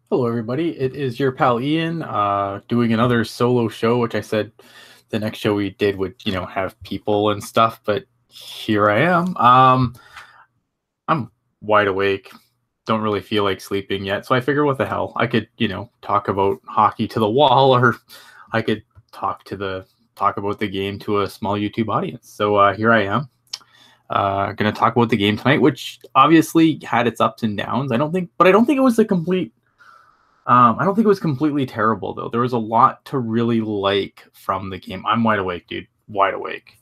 Hello, everybody. It is your pal Ian, doing another solo show, which I said the next show we did would, have people and stuff, but here I am. I'm wide awake. Don't really feel like sleeping yet, so I figure, what the hell? I could, talk about hockey to the wall, or I could talk about the game to a small YouTube audience. So here I am. Going to talk about the game tonight, which obviously had its ups and downs. I don't think it was a complete. I don't think it was completely terrible, though. There was a lot to really like from the game. I'm wide awake, dude. Wide awake.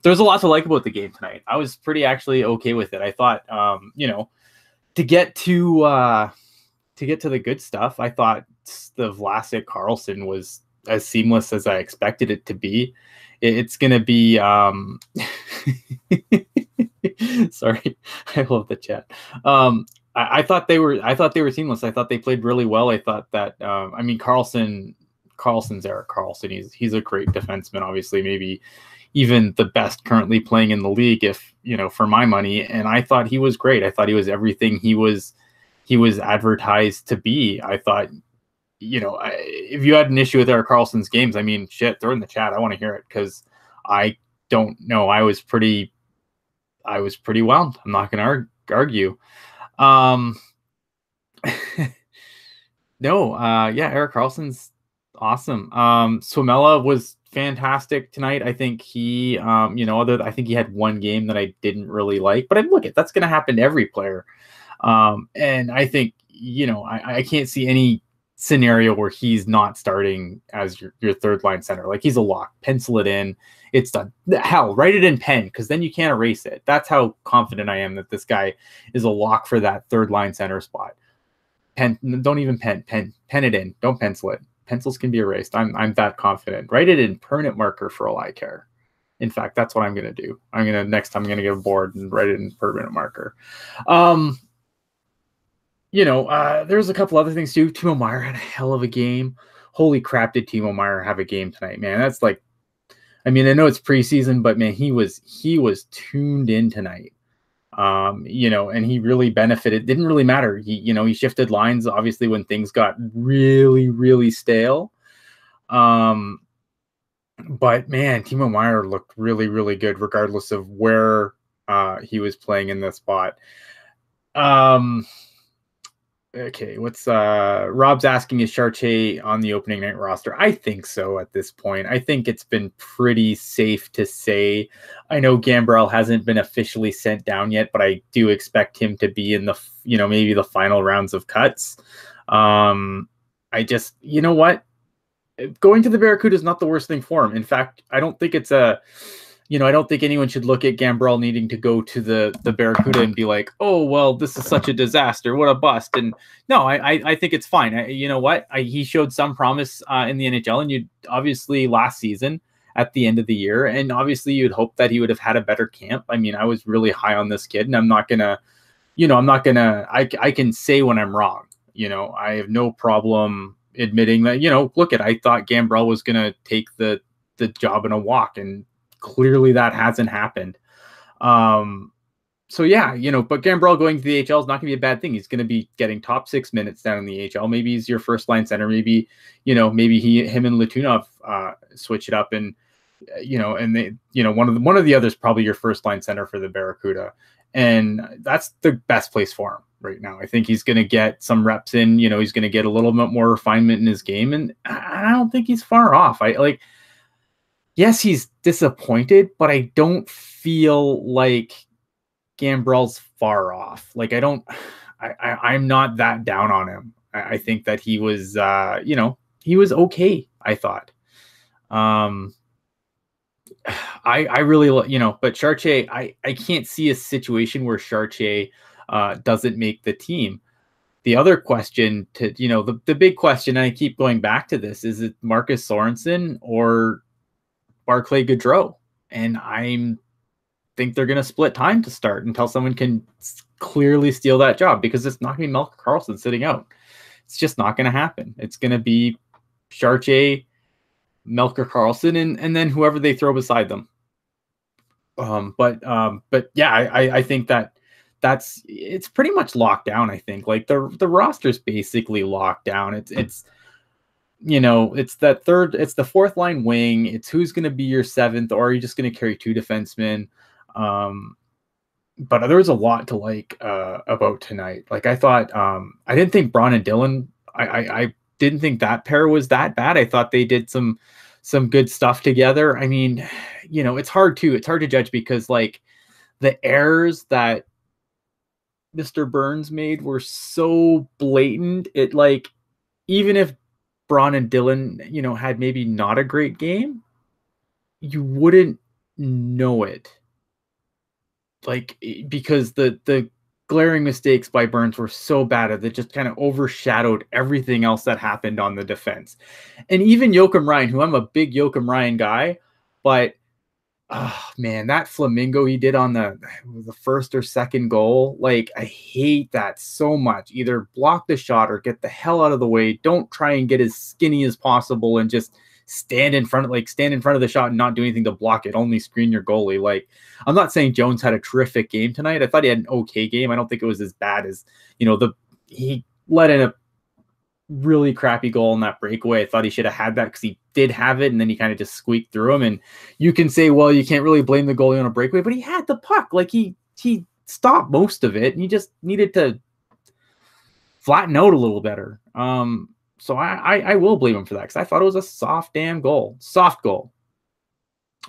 There's a lot to like about the game tonight. I was pretty actually okay with it. I thought, to get to the good stuff, I thought the Vlasic Carlson was as seamless as I expected it to be. It's gonna be. Sorry, I love the chat. I thought they were seamless. I thought they played really well. I thought that Carlson's Erik Karlsson. He's a great defenseman, obviously, maybe even the best currently playing in the league, if for my money. And I thought he was great. I thought he was everything he was advertised to be. I thought, if you had an issue with Erik Karlsson's games, shit, throw it in the chat. I want to hear it, because I don't know. I was pretty whelmed. I'm not going to argue. Yeah, Erik Karlsson's awesome. Suomela was fantastic tonight. I think he, I think he had one game that I didn't really like, but that's going to happen to every player. And I think, I can't see any scenario where he's not starting as your third line center. Like, he's a lock. Pencil it in. It's done. Hell, write it in pen, because then you can't erase it. That's how confident I am that this guy is a lock for that third line center spot. Don't even pen it in. Don't pencil it. Pencils can be erased. I'm that confident. Write it in permanent marker for all I care. In fact, that's what I'm gonna do. Next time I'm gonna get bored and write it in permanent marker. There's a couple other things too. Timo Meier had a hell of a game. Holy crap, did Timo Meier have a game tonight, man? That's like, I know it's preseason, but man, he was tuned in tonight. And he really benefited. Didn't really matter. He shifted lines, obviously, when things got really, really stale. But man, Timo Meier looked really, really good, regardless of where he was playing in the spot. Okay, what's Rob's asking, is Chartier on the opening night roster? I think so at this point. I think it's been pretty safe to say. I know Gambrell hasn't been officially sent down yet, but I do expect him to be in the, maybe the final rounds of cuts. I just, going to the Barracuda is not the worst thing for him. In fact, I don't think it's I don't think anyone should look at Gambrell needing to go to the Barracuda and be like, oh, well, this is such a disaster. What a bust. And no, I think it's fine. You know what? He showed some promise in the NHL, and you obviously last season at the end of the year. And obviously you'd hope that he would have had a better camp. I was really high on this kid, and I'm not going to, I can say when I'm wrong. I have no problem admitting that, I thought Gambrell was going to take the job in a walk, and clearly that hasn't happened. So yeah, but Gambrell going to the AHL is not going to be a bad thing. He's going to be getting top 6 minutes down in the AHL. Maybe he's your first line center. Maybe, maybe him and Letunov switch it up, and and they, one of the others probably your first line center for the Barracuda, and that's the best place for him right now. I think he's going to get some reps in. He's going to get a little bit more refinement in his game, and I don't think he's far off. Yes, he's disappointed, but I don't feel like Gambrell's far off. I'm not that down on him. I think that he was, he was okay, I thought. I really, but Chartier, I can't see a situation where Chartier doesn't make the team. The other question the big question, and I keep going back to this, is it Marcus Sorensen or Barclay Goodrow? And I think they're going to split time to start until someone can clearly steal that job, because it's not going to be Melker Karlsson sitting out. It's just not going to happen. It's going to be Chartier, Melker Karlsson, and then whoever they throw beside them. But yeah, I think that it's pretty much locked down. I think like the roster's basically locked down. It's it's the fourth line wing. It's who's going to be your seventh, or are you just going to carry two defensemen? But there was a lot to like about tonight. Like I thought, I didn't think Braun and Dylan. I didn't think that pair was that bad. I thought they did some good stuff together. I mean, it's hard to judge because like the errors that Mr. Burns made were so blatant. It like even if Braun and Dylan, had maybe not a great game, you wouldn't know it. Like because the glaring mistakes by Burns were so bad that it just kind of overshadowed everything else that happened on the defense. And even Joakim Ryan, who I'm a big Joakim Ryan guy, but oh man, that flamingo he did on the first or second goal, like I hate that so much. Either block the shot or get the hell out of the way. Don't try and get as skinny as possible and just stand in front of the shot and not do anything to block it. Only screen your goalie. Like I'm not saying Jones had a terrific game tonight. I thought he had an okay game. I don't think it was as bad as he let in a really crappy goal in that breakaway. I thought he should have had that because he did have it, and then he kind of just squeaked through him. And you can say, well, you can't really blame the goalie on a breakaway, but he had the puck. Like he stopped most of it, and he just needed to flatten out a little better. So I will blame him for that because I thought it was a soft goal,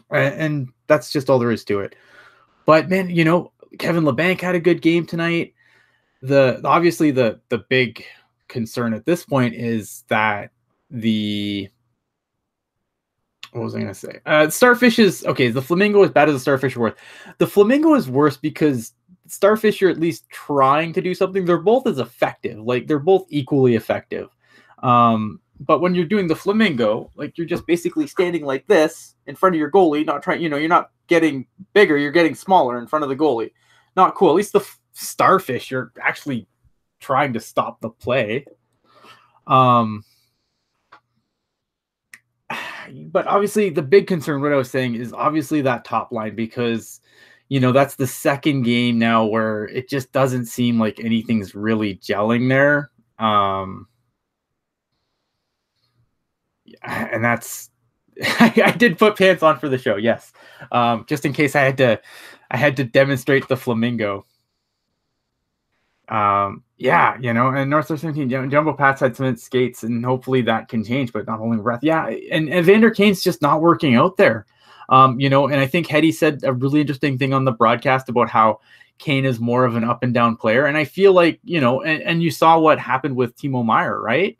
and that's just all there is to it. But man, Kevin Labanc had a good game tonight. Obviously the big concern at this point is that what was I going to say? Starfish is okay. The Flamingo is bad as the Starfish are worth. The Flamingo is worse because Starfish are at least trying to do something. They're both as effective. Like they're both equally effective. But when you're doing the Flamingo, like you're just basically standing like this in front of your goalie, not trying, you're not getting bigger, you're getting smaller in front of the goalie. Not cool. At least the Starfish, you're actually trying to stop the play. But obviously the big concern, what I was saying, is obviously that top line, because that's the second game now where it just doesn't seem like anything's really gelling there. And that's I did put pants on for the show, yes. Just in case I had to demonstrate the Flamingo. And Northwest 17 Jumbo Pats had cement skates, and hopefully that can change, but not holding breath. Yeah, and Evander Kane's just not working out there. And I think Hetty said a really interesting thing on the broadcast about how Kane is more of an up and down player. And I feel like, and you saw what happened with Timo Meier, right?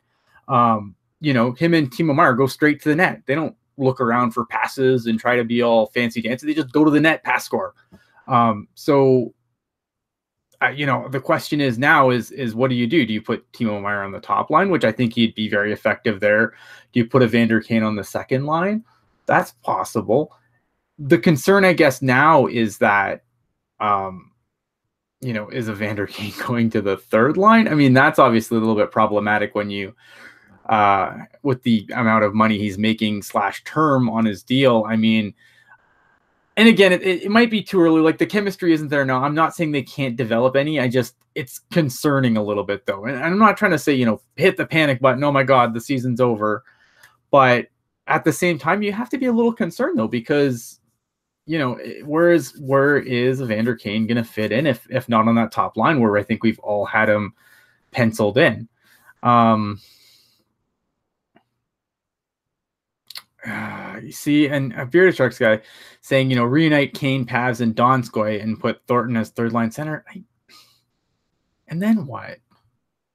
Him and Timo Meier go straight to the net. They don't look around for passes and try to be all fancy dancy. They just go to the net, pass, score. The question is now is what do? Do you put Timo Meier on the top line, which I think he'd be very effective there? Do you put Evander Kane on the second line? That's possible. The concern, I guess, now is that, is Evander Kane going to the third line? I mean, that's obviously a little bit problematic when you, with the amount of money he's making / term on his deal. I mean, and again, it might be too early. Like the chemistry isn't there now. I'm not saying they can't develop any. It's concerning a little bit though. And I'm not trying to say, hit the panic button. Oh my God, the season's over. But at the same time, you have to be a little concerned though, because, where is Evander Kane going to fit in if not on that top line where I think we've all had him penciled in. You see, and a Bearded Sharks guy saying, reunite Kane, Pavs, and Donskoy and put Thornton as third line center. And then what?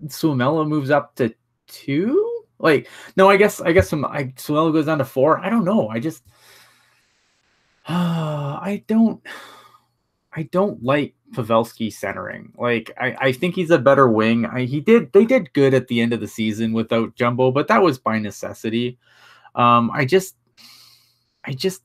Suomela moves up to 2? Like, no, I guess Suomela goes down to 4. I don't know. I don't like Pavelski centering. Like, I think he's a better wing. They did good at the end of the season without Jumbo, but that was by necessity. I just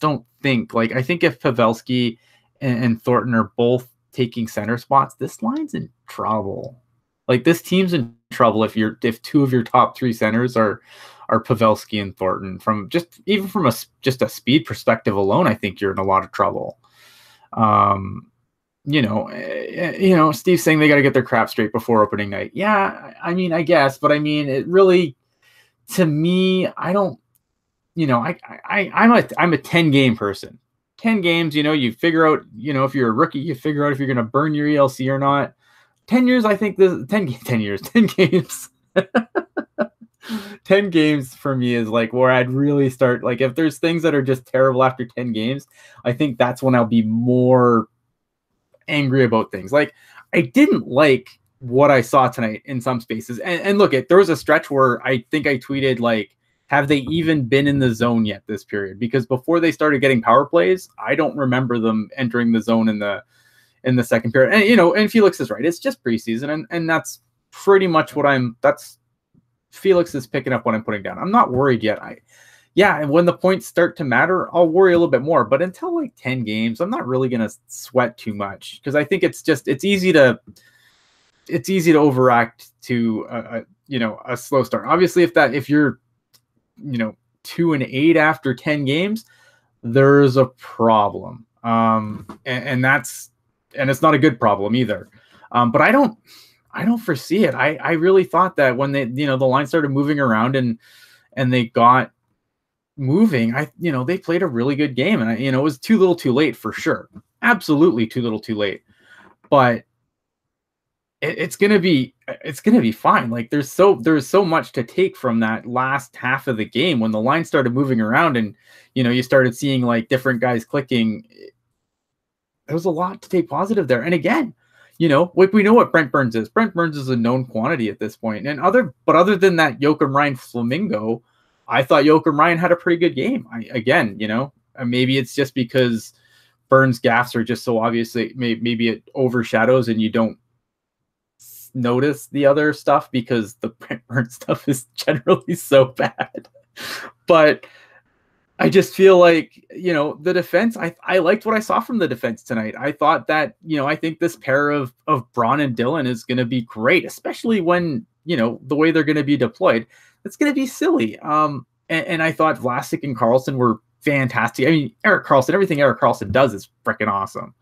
don't think, like, I think if Pavelski and Thornton are both taking center spots, this line's in trouble. Like, this team's in trouble if two of your top 3 centers are Pavelski and Thornton. From a speed perspective alone, I think you're in a lot of trouble. Steve's saying they got to get their crap straight before opening night. Yeah, I mean, I guess, but I mean, it really, to me, I don't, I'm a 10 game person. 10 games, you figure out, if you're a rookie, you figure out if you're going to burn your ELC or not. 10 years, I think 10 years, 10 games. 10 games for me is like where I'd really start. Like, if there's things that are just terrible after 10 games, I think that's when I'll be more angry about things. Like, I didn't like what I saw tonight in some spaces. And look, there was a stretch where I think I tweeted, like, have they even been in the zone yet this period? Because before they started getting power plays, I don't remember them entering the zone in the second period. And and Felix is right. It's just preseason, and that's pretty much what Felix is picking up what I'm putting down. I'm not worried yet. And when the points start to matter, I'll worry a little bit more. But until like 10 games, I'm not really going to sweat too much, because I think it's easy to overact to a slow start. Obviously, if you're 2-8 after 10 games, there's a problem. And it's not a good problem either. But I don't foresee it. I really thought that when they, the line started moving around and they got moving, they played a really good game. And it was too little too late for sure. Absolutely too little too late. But it's gonna be fine. Like, there's so much to take from that last half of the game when the line started moving around and you started seeing like different guys clicking. There was a lot to take positive there. And again, we know what Brent Burns is. Brent Burns is a known quantity at this point. And other than that Joakim Ryan Flamingo, I thought Joakim Ryan had a pretty good game. Maybe it's just because Burns' gaffes are just so obviously, maybe it overshadows and you don't notice the other stuff because the Brent Burns stuff is generally so bad. But I just feel like, the defense, I liked what I saw from the defense tonight. I thought that, I think this pair of Braun and Dylan is going to be great, especially when, the way they're going to be deployed. It's going to be silly. And I thought Vlasic and Karlsson were fantastic. I mean, everything Erik Karlsson does is freaking awesome.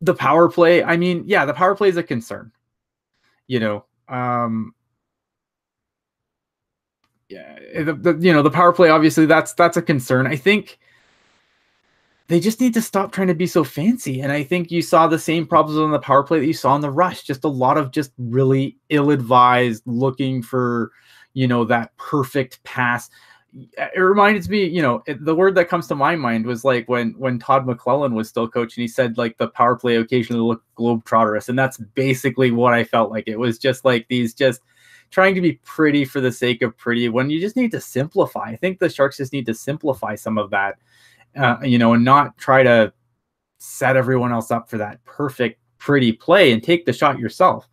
The power play, the power play is a concern. The power play, obviously that's a concern. I think they just need to stop trying to be so fancy. And I think you saw the same problems on the power play that you saw in the rush. Just a lot of just really ill-advised looking for, that perfect pass. It reminds me, the word that comes to my mind was like when Todd McClellan was still coaching, he said like the power play occasionally looked globetrotterous. And that's basically what I felt like. It was just like these just trying to be pretty for the sake of pretty when you just need to simplify. I think the Sharks just need to simplify some of that, and not try to set everyone else up for that perfect, pretty play and take the shot yourself.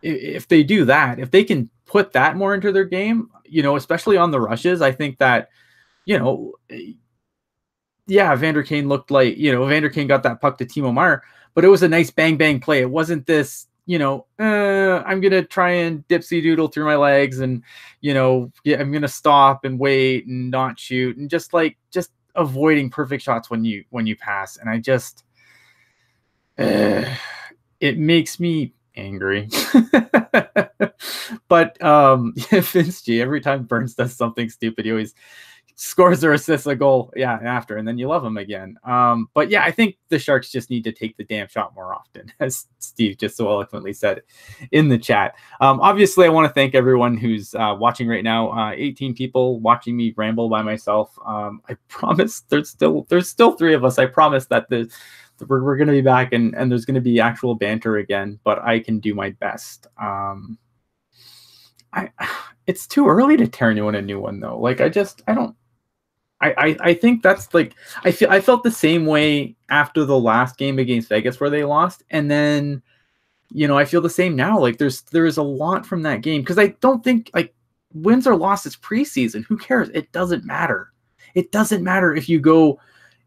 If they do that, if they can put that more into their game, especially on the rushes, I think that, Vander Kane looked like, Vander Kane got that puck to Timo Meier, but it was a nice bang, bang play. It wasn't this, I'm going to try and dipsy doodle through my legs and, I'm going to stop and wait and not shoot and just avoiding perfect shots when you pass. And I just, it makes me angry. But Vince G, every time Burns does something stupid, he always scores or assists a goal after, and then you love him again. But I think the Sharks just need to take the damn shot more often, as Steve just so eloquently said in the chat. Obviously I want to thank everyone who's watching right now. 18 people watching me ramble by myself. I promise there's still 3 of us. I promise that we're going to be back and there's going to be actual banter again, but I can do my best. It's too early to tear anyone a new one though. Like, I think that's like, I felt the same way after the last game against Vegas where they lost. And then, I feel the same now. Like there is a lot from that game. Cause I don't think like wins or losses preseason, who cares? It doesn't matter. It doesn't matter if you go,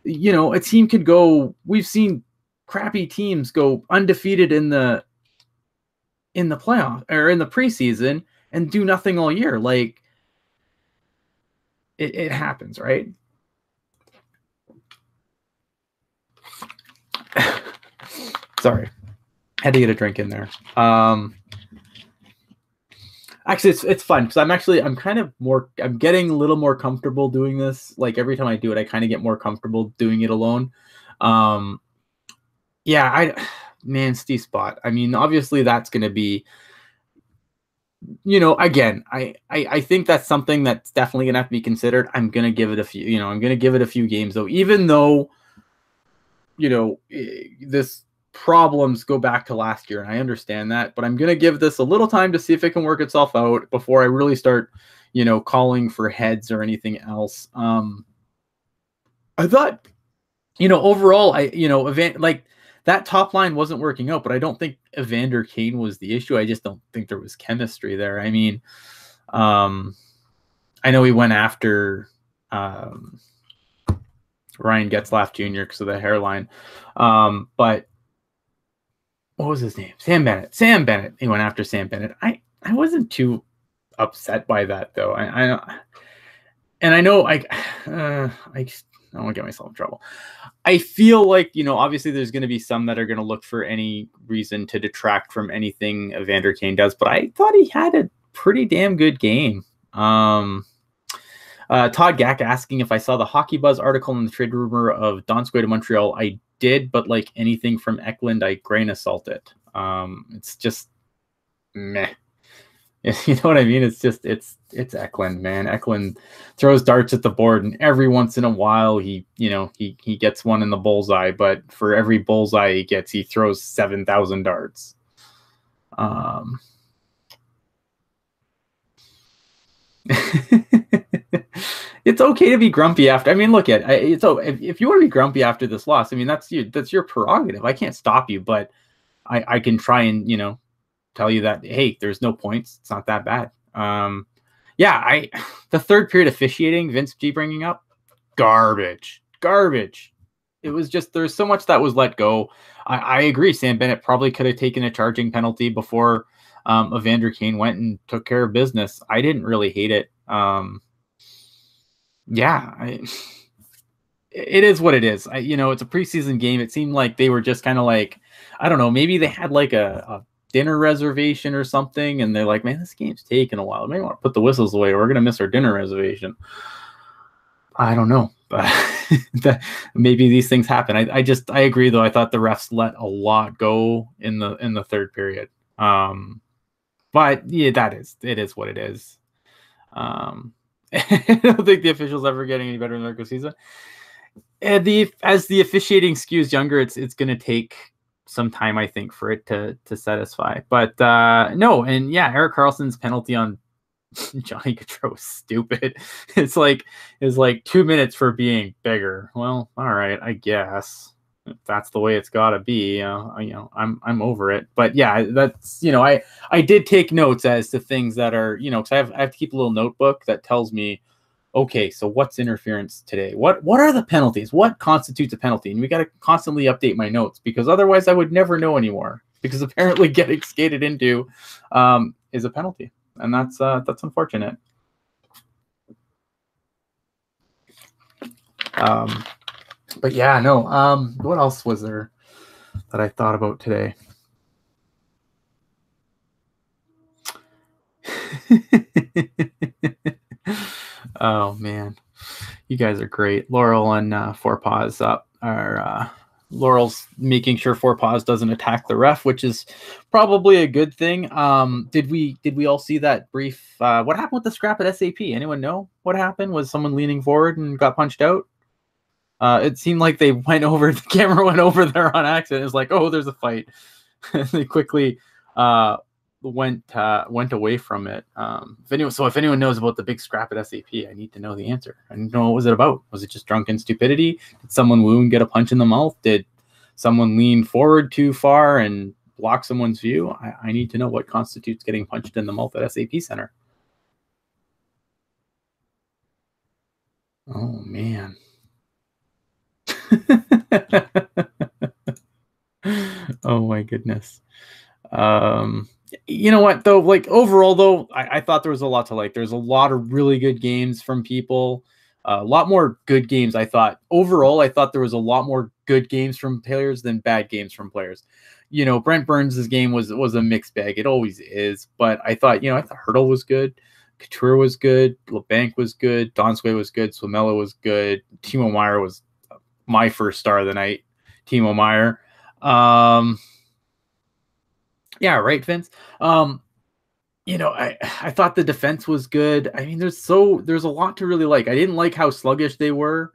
a team could go, we've seen crappy teams go undefeated in the playoff or in the preseason and do nothing all year. Like it happens, right? Sorry, had to get a drink in there. Actually, it's fun because I'm getting a little more comfortable doing this. Like every time I do it, I kind of get more comfortable doing it alone. Yeah, man, Steve Spot. I mean, obviously that's going to be, again, I think that's something that's definitely going to have to be considered. I'm going to give it a few, I'm going to give it a few games though, even though, this problems go back to last year, and I understand that, but I'm going to give this a little time to see if it can work itself out before I really start, calling for heads or anything else. I thought, overall, like that top line wasn't working out, but I don't think Evander Kane was the issue. I just don't think there was chemistry there. I mean, I know he went after Ryan Getzlaf Jr. because of the hairline, but what was his name? Sam Bennett. He went after Sam Bennett. I wasn't too upset by that though. I know I don't want to get myself in trouble. I feel like, obviously there's going to be some that are going to look for any reason to detract from anything Evander Kane does, but I thought he had a pretty damn good game. Todd Gack asking if I saw the Hockey Buzz article in the trade rumor of Donskoy to Montreal. I did, but like anything from Eklund, I grain of salt it. It's just meh. You know what I mean? It's just it's Eklund, man. Eklund throws darts at the board, and every once in a while he gets one in the bullseye, but for every bullseye he gets, he throws 7,000 darts. It's okay to be grumpy after. I mean, look at it. So if you want to be grumpy after this loss, I mean, that's your prerogative. I can't stop you, but I can try and tell you that, hey, there's no points. It's not that bad. Yeah, the third period officiating, Vince G bringing up, garbage. It was just, there's so much that was let go. I agree. Sam Bennett probably could have taken a charging penalty before Evander Kane went and took care of business. I didn't really hate it. Yeah, it is what it is. It's a preseason game. It seemed like they were just kind of like, I don't know, maybe they had like a dinner reservation or something, and they're like, man, this game's taking a while. Maybe want to put the whistles away. We're gonna miss our dinner reservation. I don't know, but maybe these things happen. I agree though. I thought the refs let a lot go in the third period. But yeah, it is what it is. I don't think the officials ever getting any better in the regular season. And as the officiating skews younger, it's going to take some time, I think, for it to satisfy. But no, and yeah, Erik Karlsson's penalty on Johnny Gaudreau was stupid. It's like 2 minutes for being bigger. Well, all right, I guess if that's the way it's got to be. I'm over it. But yeah, that's I did take notes as to things that are because I have to keep a little notebook that tells me, okay, so what's interference today? What are the penalties? What constitutes a penalty? And we got to constantly update my notes because otherwise I would never know anymore. Because apparently getting skated into is a penalty, and that's unfortunate. But yeah, no. What else was there that I thought about today? Oh man, you guys are great. Laurel and Four Paws up are Laurel's making sure Four Paws doesn't attack the ref, which is probably a good thing. Did we all see that brief? What happened with the scrap at SAP? Anyone know what happened? Was someone leaning forward and got punched out? It seemed like they went over, the camera went over there on accident. It was like, oh, there's a fight. They quickly went away from it. If anyone knows about the big scrap at SAP, I need to know the answer. I need to know, what was it about? Was it just drunken stupidity? Did someone wound get a punch in the mouth? Did someone lean forward too far and block someone's view? I need to know what constitutes getting punched in the mouth at SAP Center. Oh man. Oh my goodness. You know what though, like overall though, I thought there was a lot to like. There's a lot of really good games from people. A lot more good games. I thought overall, I thought there was a lot more good games from players than bad games from players. Brent Burns' game was a mixed bag. It always is. But I thought, I thought Hurdle was good. Couture was good. LeBanc was good. Donsway was good. Swamella was good. Timo Meier was my first star of the night. Timo Meier. Yeah, right, Vince. I thought the defense was good. I mean, there's a lot to really like. I didn't like how sluggish they were.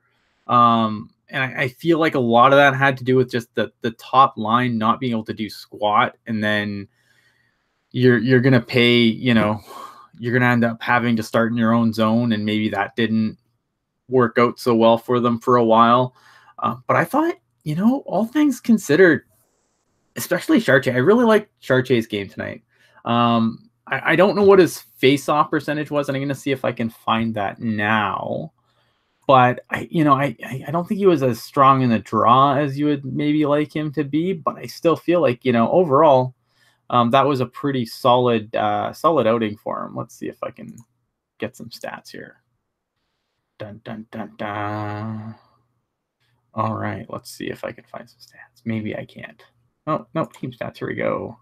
And I feel like a lot of that had to do with just the top line not being able to do squat. And then you're going to pay, you're going to end up having to start in your own zone. And maybe that didn't work out so well for them for a while. But I thought, all things considered, especially Chartier, I really liked Chartier's game tonight. I don't know what his face-off percentage was, and I'm going to see if I can find that now. But I don't think he was as strong in the draw as you would maybe like him to be. But I still feel like overall, that was a pretty solid outing for him. Let's see if I can get some stats here. Dun dun dun dun. All right, let's see if I can find some stats. Maybe I can't. Oh no, team stats. Here we go.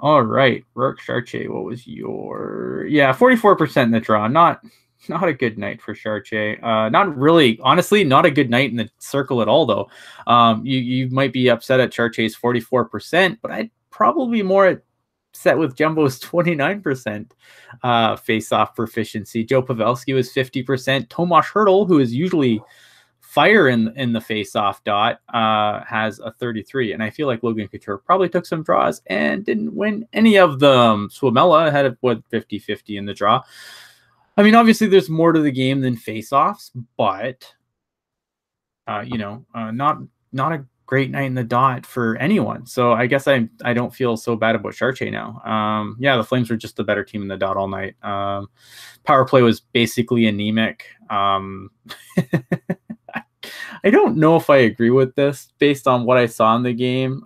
All right, Rourke Chartier, what was your 44% in the draw? Not a good night for Chartier. Not really, honestly, not a good night in the circle at all, though. You might be upset at Chartier's 44%, but I'd probably be more upset with Jumbo's 29% face-off proficiency. Joe Pavelski was 50%. Tomas Hertl, who is usually fire in the face-off dot, has a 33, and I feel like Logan Couture probably took some draws and didn't win any of them. Swamella had a 50-50 in the draw. I mean, obviously there's more to the game than face-offs, but not a great night in the dot for anyone. So I guess I don't feel so bad about Chartier now. The Flames were just the better team in the dot all night. Power play was basically anemic. I don't know if I agree with this based on what I saw in the game.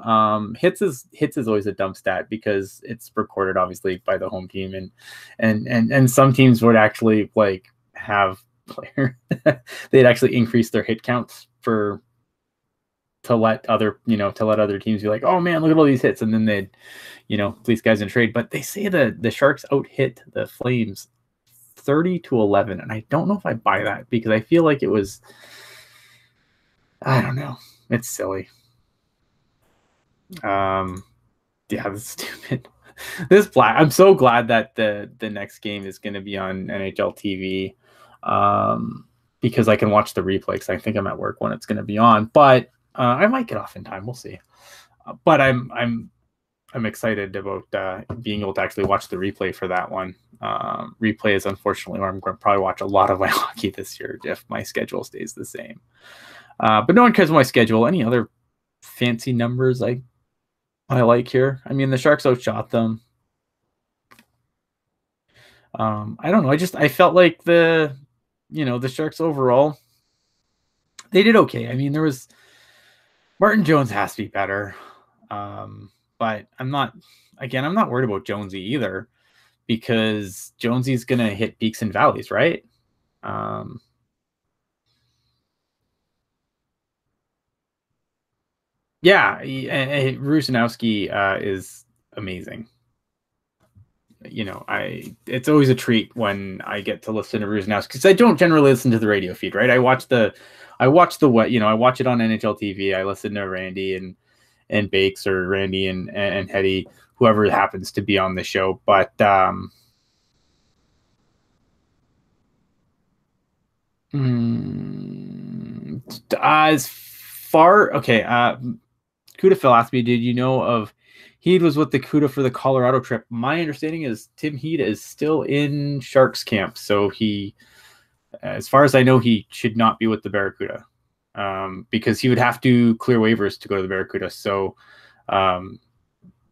Hits is always a dumb stat because it's recorded obviously by the home team, and some teams would actually like have player they'd actually increase their hit counts to let other teams be like, oh man, look at all these hits, and then they'd these guys in trade. But they say the Sharks out hit the Flames 30-11, and I don't know if I buy that because I feel like it was, I don't know. It's silly. That's stupid. I'm so glad that the next game is going to be on NHL TV, because I can watch the replay because I think I'm at work when it's going to be on. But I might get off in time. We'll see. But I'm excited about being able to actually watch the replay for that one. Replay is unfortunately where I'm going to probably watch a lot of my hockey this year if my schedule stays the same. But no one cares about my schedule. Any other fancy numbers I like here? I mean, the Sharks outshot them. I don't know. I felt like the Sharks overall, they did okay. I mean, there was Martin Jones has to be better. But I'm not worried about Jonesy either, because Jonesy's going to hit peaks and valleys, right? Rusanowski is amazing. It's always a treat when I get to listen to Rusanowski, because I don't generally listen to the radio feed, right? I watch it on NHL TV. I listen to Randy and Bakes, or Randy and Hetty, whoever happens to be on the show. But as far, okay, Cuda Phil asked me, did you know of Heed was with the Cuda for the Colorado trip? My understanding is Tim Heed is still in Sharks camp, so he, as far as I know, he should not be with the Barracuda, because he would have to clear waivers to go to the Barracuda. So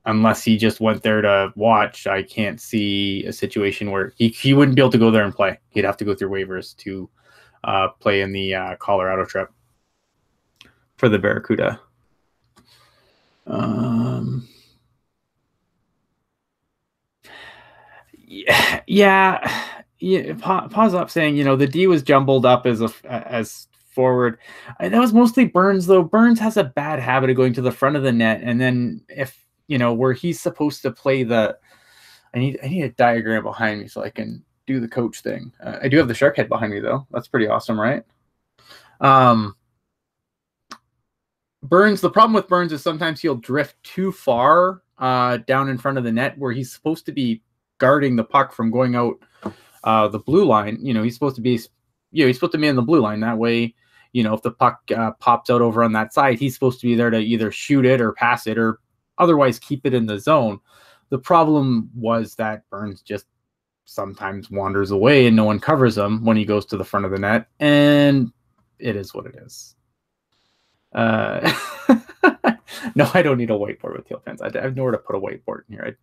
unless he just went there to watch, I can't see a situation where he wouldn't be able to go there and play. He'd have to go through waivers to play in the Colorado trip for the Barracuda. Yeah. yeah, pause up saying, the D was jumbled up as forward. That was mostly Burns, though. Burns has a bad habit of going to the front of the net, and then if where he's supposed to play the. I need a diagram behind me so I can do the coach thing. I do have the shark head behind me though. That's pretty awesome, right? Burns. The problem with Burns is sometimes he'll drift too far down in front of the net where he's supposed to be guarding the puck from going out the blue line. He's supposed to be, he's supposed to be in the blue line. That way, if the puck pops out over on that side, he's supposed to be there to either shoot it or pass it or otherwise keep it in the zone. The problem was that Burns just sometimes wanders away and no one covers him when he goes to the front of the net, and it is what it is. No, I don't need a whiteboard with Teal pens. I have nowhere to put a whiteboard in here.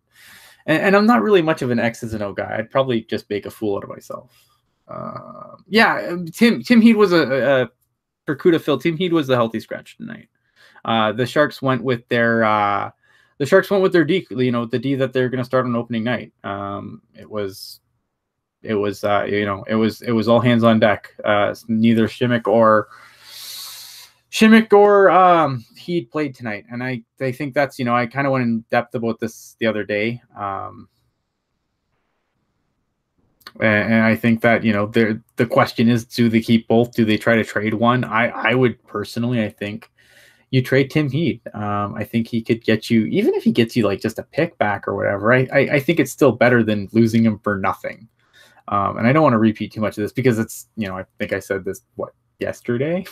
And I'm not really much of an X's and O guy. I'd probably just make a fool out of myself. Yeah, Tim Heed was a Barracuda Phil. Tim Heed was the healthy scratch tonight. The Sharks went with their D, the D that they're going to start on opening night. It was all hands on deck. Neither Shimmick or Heed played tonight, and I think that's I kind of went in depth about this the other day, and I think that the question is, do they keep both? Do they try to trade one? I would personally, I think you trade Tim Heed. I think he could get you, even if he gets you like just a pick back or whatever. I think it's still better than losing him for nothing. And I don't want to repeat too much of this because it's I think I said this yesterday.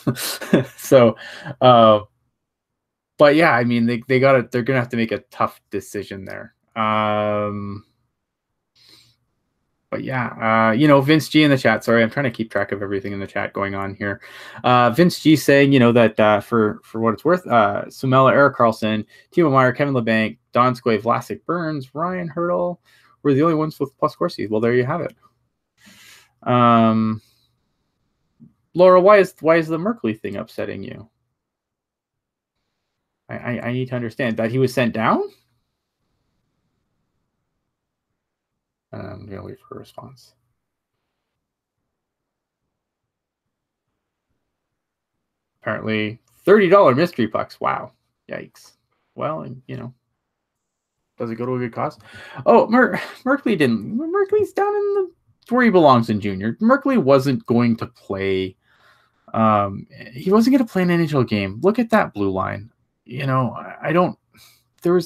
So, but yeah, I mean they're gonna have to make a tough decision there. But yeah, Vince G in the chat. Sorry, I'm trying to keep track of everything in the chat going on here. Vince G saying, that for what it's worth, Sumela, Eric Carlson, Timo Meyer, Kevin LeBanc, Donskoy, Vlasic, Burns, Ryan Hurdle were the only ones with plus Corsi. Well, there you have it. Laura, why is the Merkley thing upsetting you? I need to understand that he was sent down. I'm going to wait for a response. Apparently, $30 mystery pucks. Wow. Yikes. Well, does it go to a good cause? Oh, Merkley didn't. Merkley's down in the where he belongs in junior. Merkley wasn't going to play. He wasn't going to play an NHL game. Look at that blue line. I don't.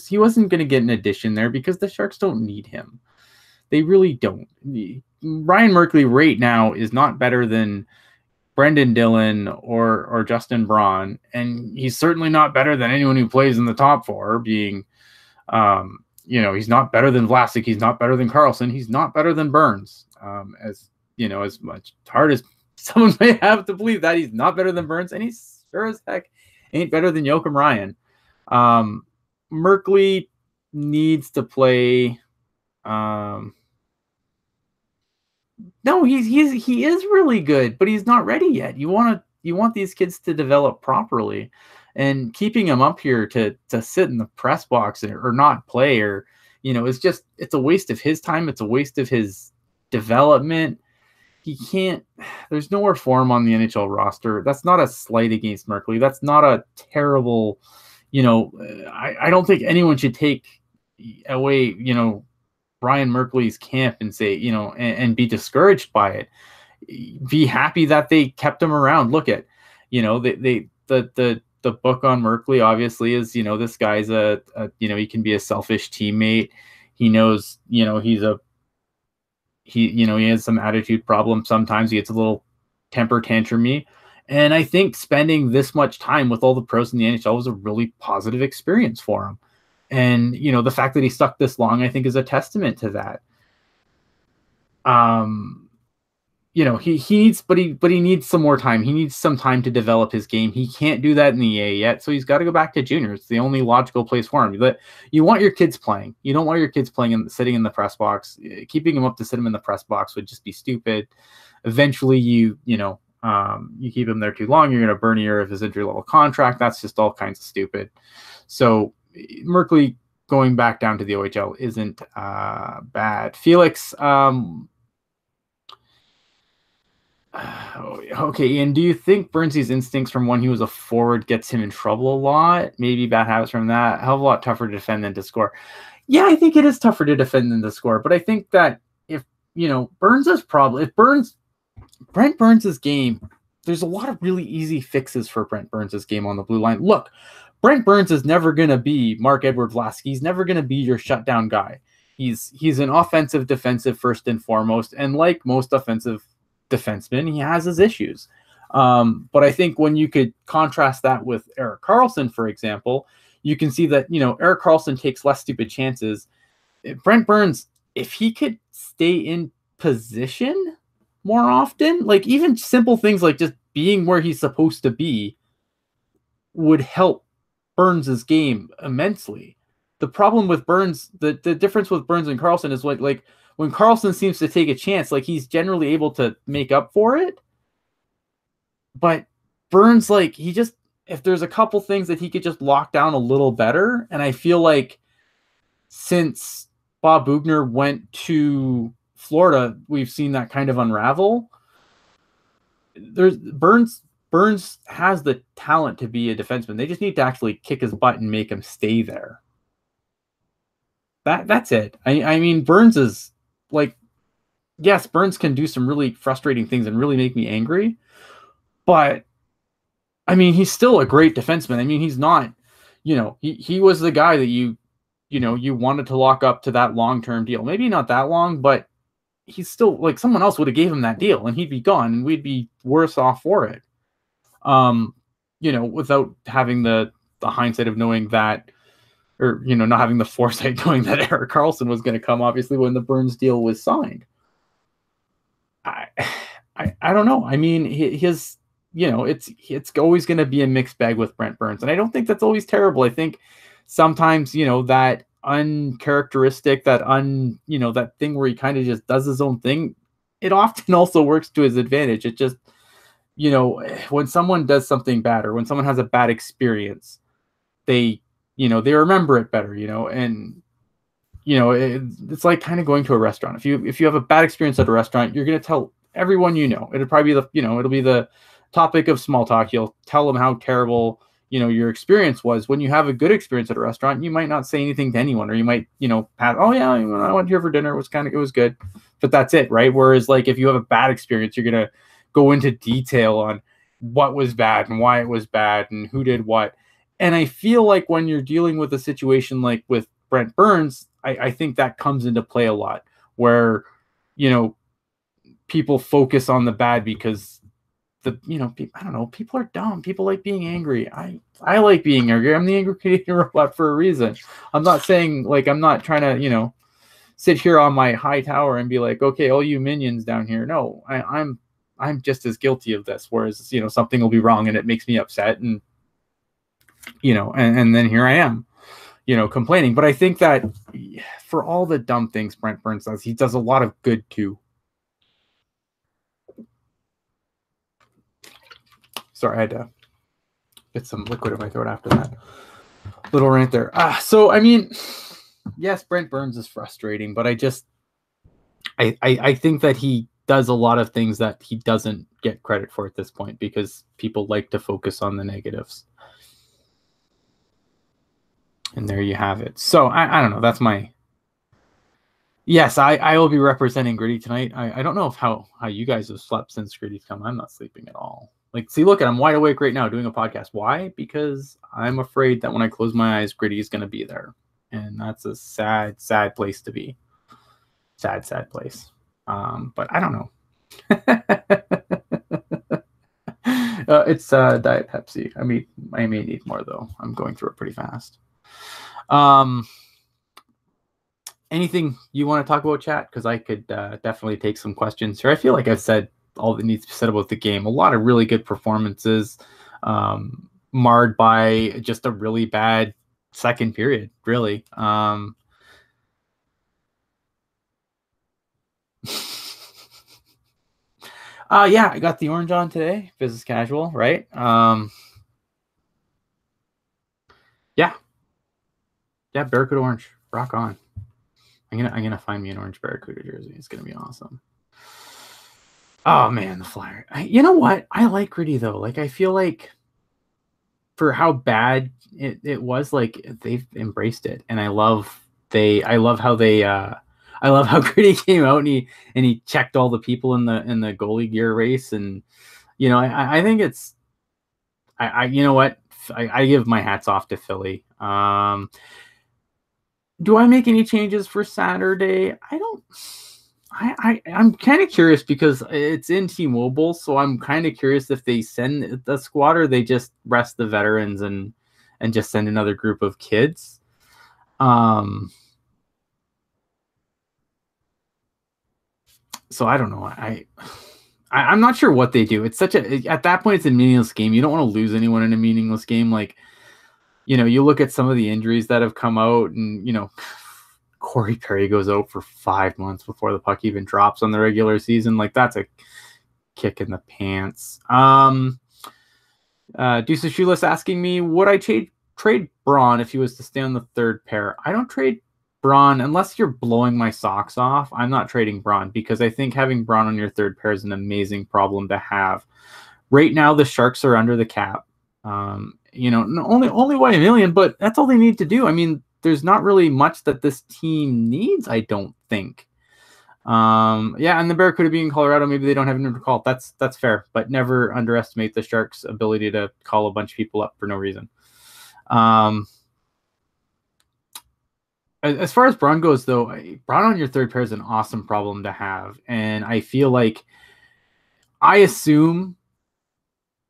He wasn't going to get an addition there because the Sharks don't need him. They really don't. Ryan Merkley right now is not better than Brendan Dillon or Justin Braun, and he's certainly not better than anyone who plays in the top four. Being, he's not better than Vlasic. He's not better than Carlson. He's not better than Burns. As much hard as someone may have to believe that he's not better than Burns, and he's sure as heck ain't better than Joachim Ryan. Merkley needs to play. No, he is really good, but he's not ready yet. You want these kids to develop properly, and keeping him up here to sit in the press box or not play it's a waste of his time. It's a waste of his development. He can't. There's nowhere for him on the NHL roster. That's not a slight against Merkley. That's not a terrible. I don't think anyone should take away Ryan Merkley's camp and say, and be discouraged by it. Be happy that they kept him around. Look at, the book on Merkley obviously is, this guy's he can be a selfish teammate. He knows, he has some attitude problems. Sometimes he gets a little temper tantrumy. And I think spending this much time with all the pros in the NHL was a really positive experience for him. And, the fact that he stuck this long, I think, is a testament to that. He needs, but he needs some more time. He needs some time to develop his game. He can't do that in the A yet, so he's got to go back to junior. It's the only logical place for him. But you want your kids playing. You don't want your kids playing and sitting in the press box. Keeping him up to sit him in the press box would just be stupid. Eventually, you keep him there too long, you're going to burn a year of his entry-level contract. That's just all kinds of stupid. So Merkley going back down to the OHL isn't bad. Felix, Okay, and do you think Burnsy's instincts from when he was a forward gets him in trouble a lot? Maybe bad habits from that. Hell of a lot tougher to defend than to score. Yeah, I think it is tougher to defend than to score, but I think that if Burns' problem, if Brent Burns' game, there's a lot of really easy fixes for Brent Burns' game on the blue line. Look, Brent Burns is never going to be Marc-Edouard Vlasic. He's never going to be your shutdown guy. He's an offensive defensive first and foremost, and like most offensive defensemen, he has his issues. But I think when you could contrast that with Erik Karlsson, for example, you can see that Erik Karlsson takes less stupid chances. Brent Burns, if he could stay in position more often, like even simple things like just being where he's supposed to be would help Burns' game immensely. The problem with Burns, the difference with Burns and Karlsson is like when Karlsson seems to take a chance, like he's generally able to make up for it. But Burns, like if there's a couple things that he could just lock down a little better, and I feel like since Bob Boughner went to Florida, we've seen that kind of unravel. Burns has the talent to be a defenseman. They just need to actually kick his butt and make him stay there. That's it. I mean, Burns is like, yes, Burns can do some really frustrating things and really make me angry, but I mean, he's still a great defenseman. I mean, he's not, he was the guy that you wanted to lock up to that long-term deal. Maybe not that long, but he's still like someone else would have gave him that deal and he'd be gone and we'd be worse off for it. Without having the hindsight of knowing that, or, not having the foresight knowing that Erik Karlsson was going to come, obviously, when the Burns deal was signed. I don't know. I mean, his, it's always going to be a mixed bag with Brent Burns. And I don't think that's always terrible. I think sometimes, that uncharacteristic, that thing where he kind of just does his own thing, it often also works to his advantage. It just, when someone does something bad or when someone has a bad experience, they remember it better, and it's like kind of going to a restaurant. If you have a bad experience at a restaurant, you're going to tell everyone, it'll probably be it'll be the topic of small talk. You'll tell them how terrible, your experience was. When you have a good experience at a restaurant, you might not say anything to anyone, or you might, oh yeah, I went here for dinner. It was good, but that's it. Right. Whereas like, if you have a bad experience, you're going to go into detail on what was bad and why it was bad and who did what. And I feel like when you're dealing with a situation like with Brent Burns, I think that comes into play a lot, where, people focus on the bad because I don't know, people are dumb. People like being angry. I like being angry. I'm the angry Canadian robot for a reason. I'm not saying like, I'm not trying to, sit here on my high tower and be like, okay, all you minions down here. No, I'm just as guilty of this. Whereas, something will be wrong and it makes me upset, and and then here I am, complaining. But I think that for all the dumb things Brent Burns does, he does a lot of good too. Sorry, I had to get some liquid in my throat after that little rant there. So, I mean, yes, Brent Burns is frustrating, but I think that he does a lot of things that he doesn't get credit for at this point because people like to focus on the negatives. And there you have it. So I don't know. That's my. Yes, I will be representing Gritty tonight. I don't know how you guys have slept since Gritty's come. I'm not sleeping at all. Like, see, look, I'm wide awake right now doing a podcast. Why? Because I'm afraid that when I close my eyes, Gritty is going to be there. And that's a sad, sad place to be. Sad, sad place. But I don't know. It's Diet Pepsi. I may need more, though. I'm going through it pretty fast. Anything you want to talk about, chat? Because I could definitely take some questions here. I feel like I've said all that needs to be said about the game. A lot of really good performances, marred by just a really bad second period, really. Yeah, I got the orange on today. Business casual, right? Yeah. Yeah, Barracuda orange. Rock on. I'm gonna find me an orange Barracuda jersey. It's gonna be awesome. Oh man, the Flyer. You know what? I like Gritty though. Like I feel like for how bad it was, like they've embraced it, and I love how they I love how Gritty came out and he checked all the people in the goalie gear race, and I think it's you know what, I give my hats off to Philly. Do I make any changes for Saturday? I don't. I'm kind of curious because it's in T-Mobile, so I'm kind of curious if they send the squad or they just rest the veterans and just send another group of kids. So I don't know. I'm not sure what they do. It's such a at that point it's a meaningless game. You don't want to lose anyone in a meaningless game. Like you look at some of the injuries that have come out, and Corey Perry goes out for 5 months before the puck even drops on the regular season. Like that's a kick in the pants. Deuce Shoeless asking me, would I trade Braun if he was to stay on the third pair? I don't trade Braun unless you're blowing my socks off. I'm not trading Braun because I think having Braun on your third pair is an amazing problem to have. Right now, the Sharks are under the cap. Only by a million, but that's all they need to do. I mean, there's not really much that this team needs, I don't think. Yeah, and the Barracuda being in Colorado, maybe they don't have anyone to call. That's fair, but never underestimate the Sharks' ability to call a bunch of people up for no reason. As far as Braun goes, though, Braun on your third pair is an awesome problem to have, and I feel like I assume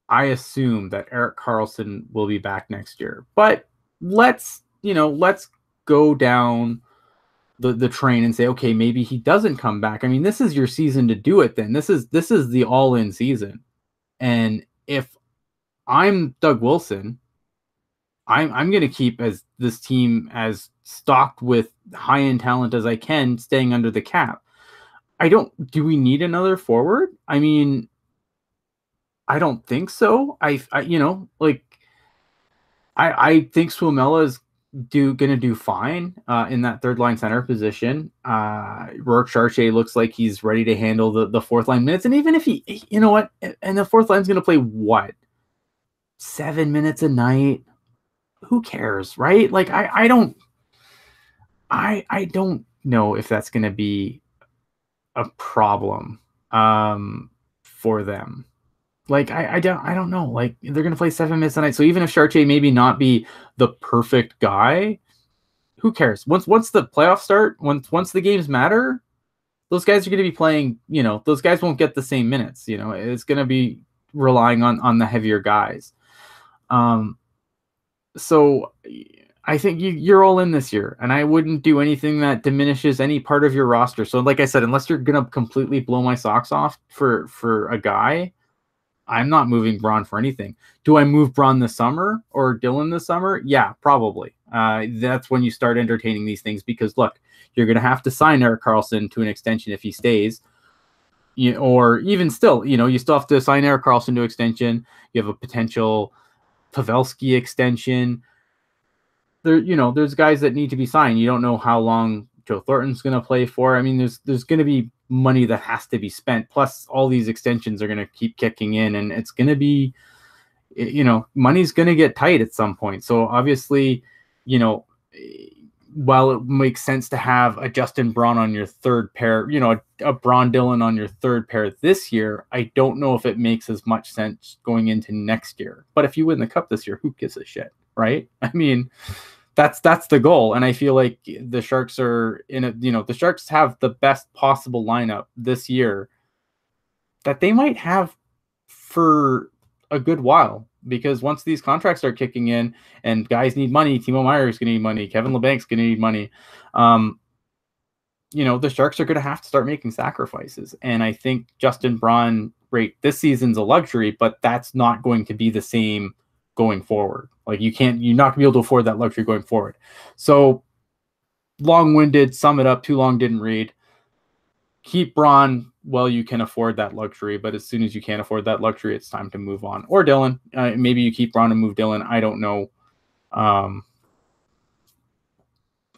that Erik Karlsson will be back next year, but let's go down the train and say, okay, maybe he doesn't come back. I mean, this is your season to do it. Then this is the all-in season, and if I'm Doug Wilson, I'm going to keep as this team as stocked with high-end talent as I can, staying under the cap. Do we need another forward? I mean, I don't think so. I think Suomela is gonna do fine in that third line center position. Rourke Chartier looks like he's ready to handle the fourth line minutes, and even if he, and the fourth line's gonna play what, 7 minutes a night? Who cares, right? Like I don't know if that's gonna be a problem for them. Like I don't know. Like they're gonna play 7 minutes a night. So even if Chartier maybe not be the perfect guy, who cares? Once the playoffs start, once the games matter, those guys are gonna be playing. Those guys won't get the same minutes. It's gonna be relying on the heavier guys. So I think you're all in this year, and I wouldn't do anything that diminishes any part of your roster. So like I said, unless you're gonna completely blow my socks off for a guy, I'm not moving Braun for anything. Do I move Braun this summer or Dylan this summer? Yeah, probably. That's when you start entertaining these things because, look, you're going to have to sign Erik Karlsson to an extension if he stays. Or even still, you still have to sign Erik Karlsson to extension. You have a potential Pavelski extension. There's guys that need to be signed. You don't know how long Joe Thornton's going to play for. I mean, there's going to be money that has to be spent. Plus, all these extensions are going to keep kicking in, and it's going to be, money's going to get tight at some point. So obviously, while it makes sense to have a Justin Braun on your third pair, a Braun Dylan on your third pair this year, I don't know if it makes as much sense going into next year. But if you win the cup this year, who gives a shit, right? I mean, that's the goal, and I feel like the Sharks are the Sharks have the best possible lineup this year that they might have for a good while, because once these contracts start kicking in and guys need money, Timo Meier is going to need money, Kevin LeBank's going to need money. The Sharks are going to have to start making sacrifices, and I think Justin Braun rate this season's a luxury, but that's not going to be the same going forward. Like you're not gonna be able to afford that luxury going forward. So long-winded, sum it up, too long didn't read. Keep Braun while you can afford that luxury, but as soon as you can't afford that luxury, it's time to move on. Or Dylan, maybe you keep Braun and move Dylan. I don't know.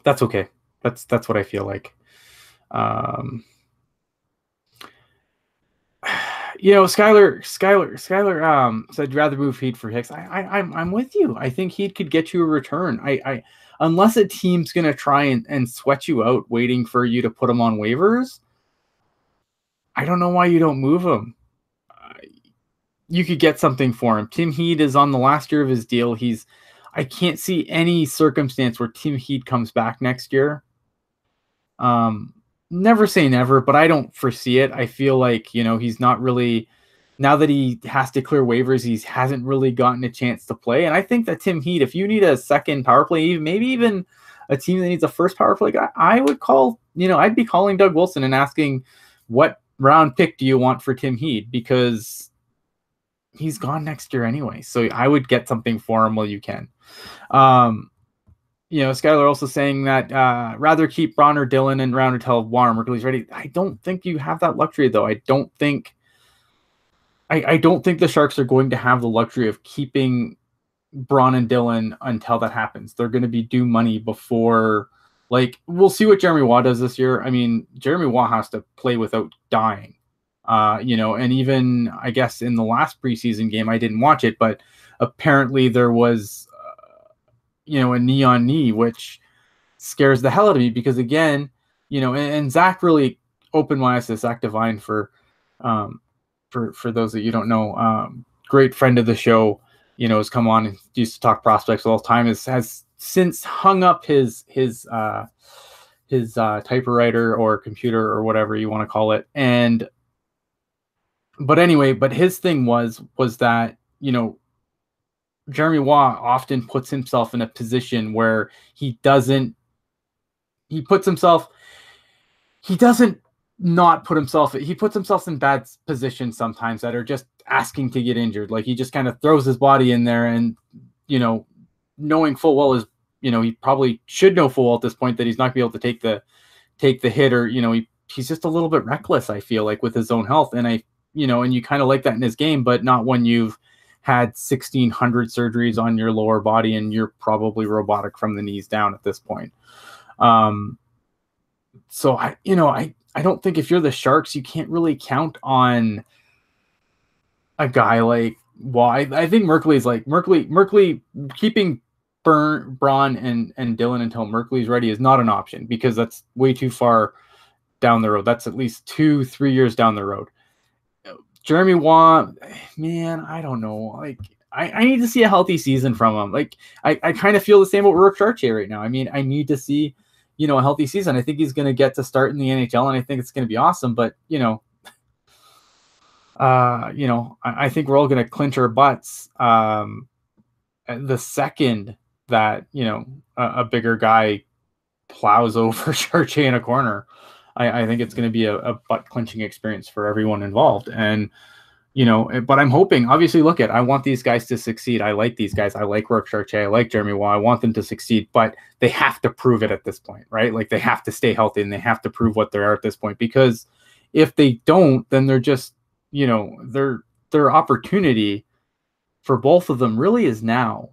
That's okay. That's what I feel like. Skylar said rather move Heat for Hicks. I'm with you. I think Heat could get you a return. Unless a team's gonna try and sweat you out waiting for you to put him on waivers, I don't know why you don't move him. You could get something for him. Tim Heat is on the last year of his deal. I can't see any circumstance where Tim Heat comes back next year. Never say never, but I don't foresee it. I feel like, he's not really, now that he has to clear waivers, he hasn't really gotten a chance to play. And I think that Tim Heat, if you need a second power play, maybe even a team that needs a first power play guy, I would call, I'd be calling Doug Wilson and asking, what round pick do you want for Tim Heat? Because he's gone next year anyway. So I would get something for him while you can. Skylar also saying that rather keep Braun or Dillon and round until Warren Merkley's ready. I don't think you have that luxury, though. I don't think the Sharks are going to have the luxury of keeping Braun and Dillon until that happens. They're going to be due money before. We'll see what Jeremy Waugh does this year. I mean, Jeremy Waugh has to play without dying. And even, I guess, in the last preseason game, I didn't watch it, but apparently there was, a knee on knee, which scares the hell out of me because, again, and Zach really opened my eyes to Zach Devine for those that you don't know, great friend of the show, has come on and used to talk prospects all the time, has since hung up his typewriter or computer or whatever you want to call it. But his thing was that, Jeremy Waugh often puts himself in a position where he doesn't put himself in bad positions sometimes that are just asking to get injured. He just kind of throws his body in there and, knowing full well he probably should know full well at this point that he's not going to be able to take the hit, or, he's just a little bit reckless, I feel like, with his own health. And and you kind of like that in his game, but not when you've had 1,600 surgeries on your lower body and you're probably robotic from the knees down at this point. So I don't think if you're the Sharks, you can't really count on a guy like Waugh. I think Merkley keeping Braun and Dillon until Merkley's ready is not an option because that's way too far down the road. That's at least 2-3 years down the road. Jeremy Waugh, man, I don't know. I need to see a healthy season from him. I kind of feel the same about Rourke Chartier right now. I mean, I need to see, a healthy season. I think he's going to get to start in the NHL, and I think it's going to be awesome. But I think we're all going to clinch our butts the second that a bigger guy plows over Chartier in a corner. I think it's going to be a butt-clenching experience for everyone involved. And, but I'm hoping, obviously, I want these guys to succeed. I like these guys. I like Rourke Chartier. I like Jeremy Waugh. I want them to succeed, but they have to prove it at this point, right? They have to stay healthy and they have to prove what they are at this point, because if they don't, then they're just, their opportunity for both of them really is now.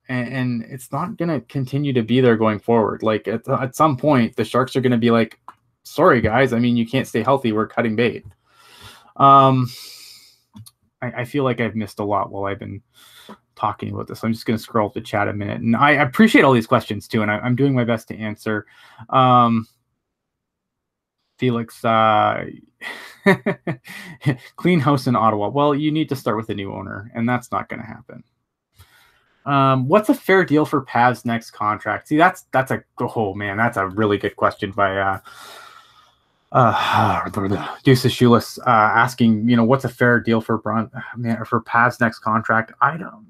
And it's not going to continue to be there going forward. At some point, the Sharks are going to be like, sorry, guys. I mean, you can't stay healthy. We're cutting bait. I feel like I've missed a lot while I've been talking about this. So I'm just going to scroll up the chat a minute. And I appreciate all these questions, too, and I'm doing my best to answer. Felix, clean house in Ottawa. Well, you need to start with a new owner, and that's not going to happen. What's a fair deal for Pav's next contract? See, that's a really good question by Deuce Shoeless, asking, what's a fair deal for for Pav's next contract?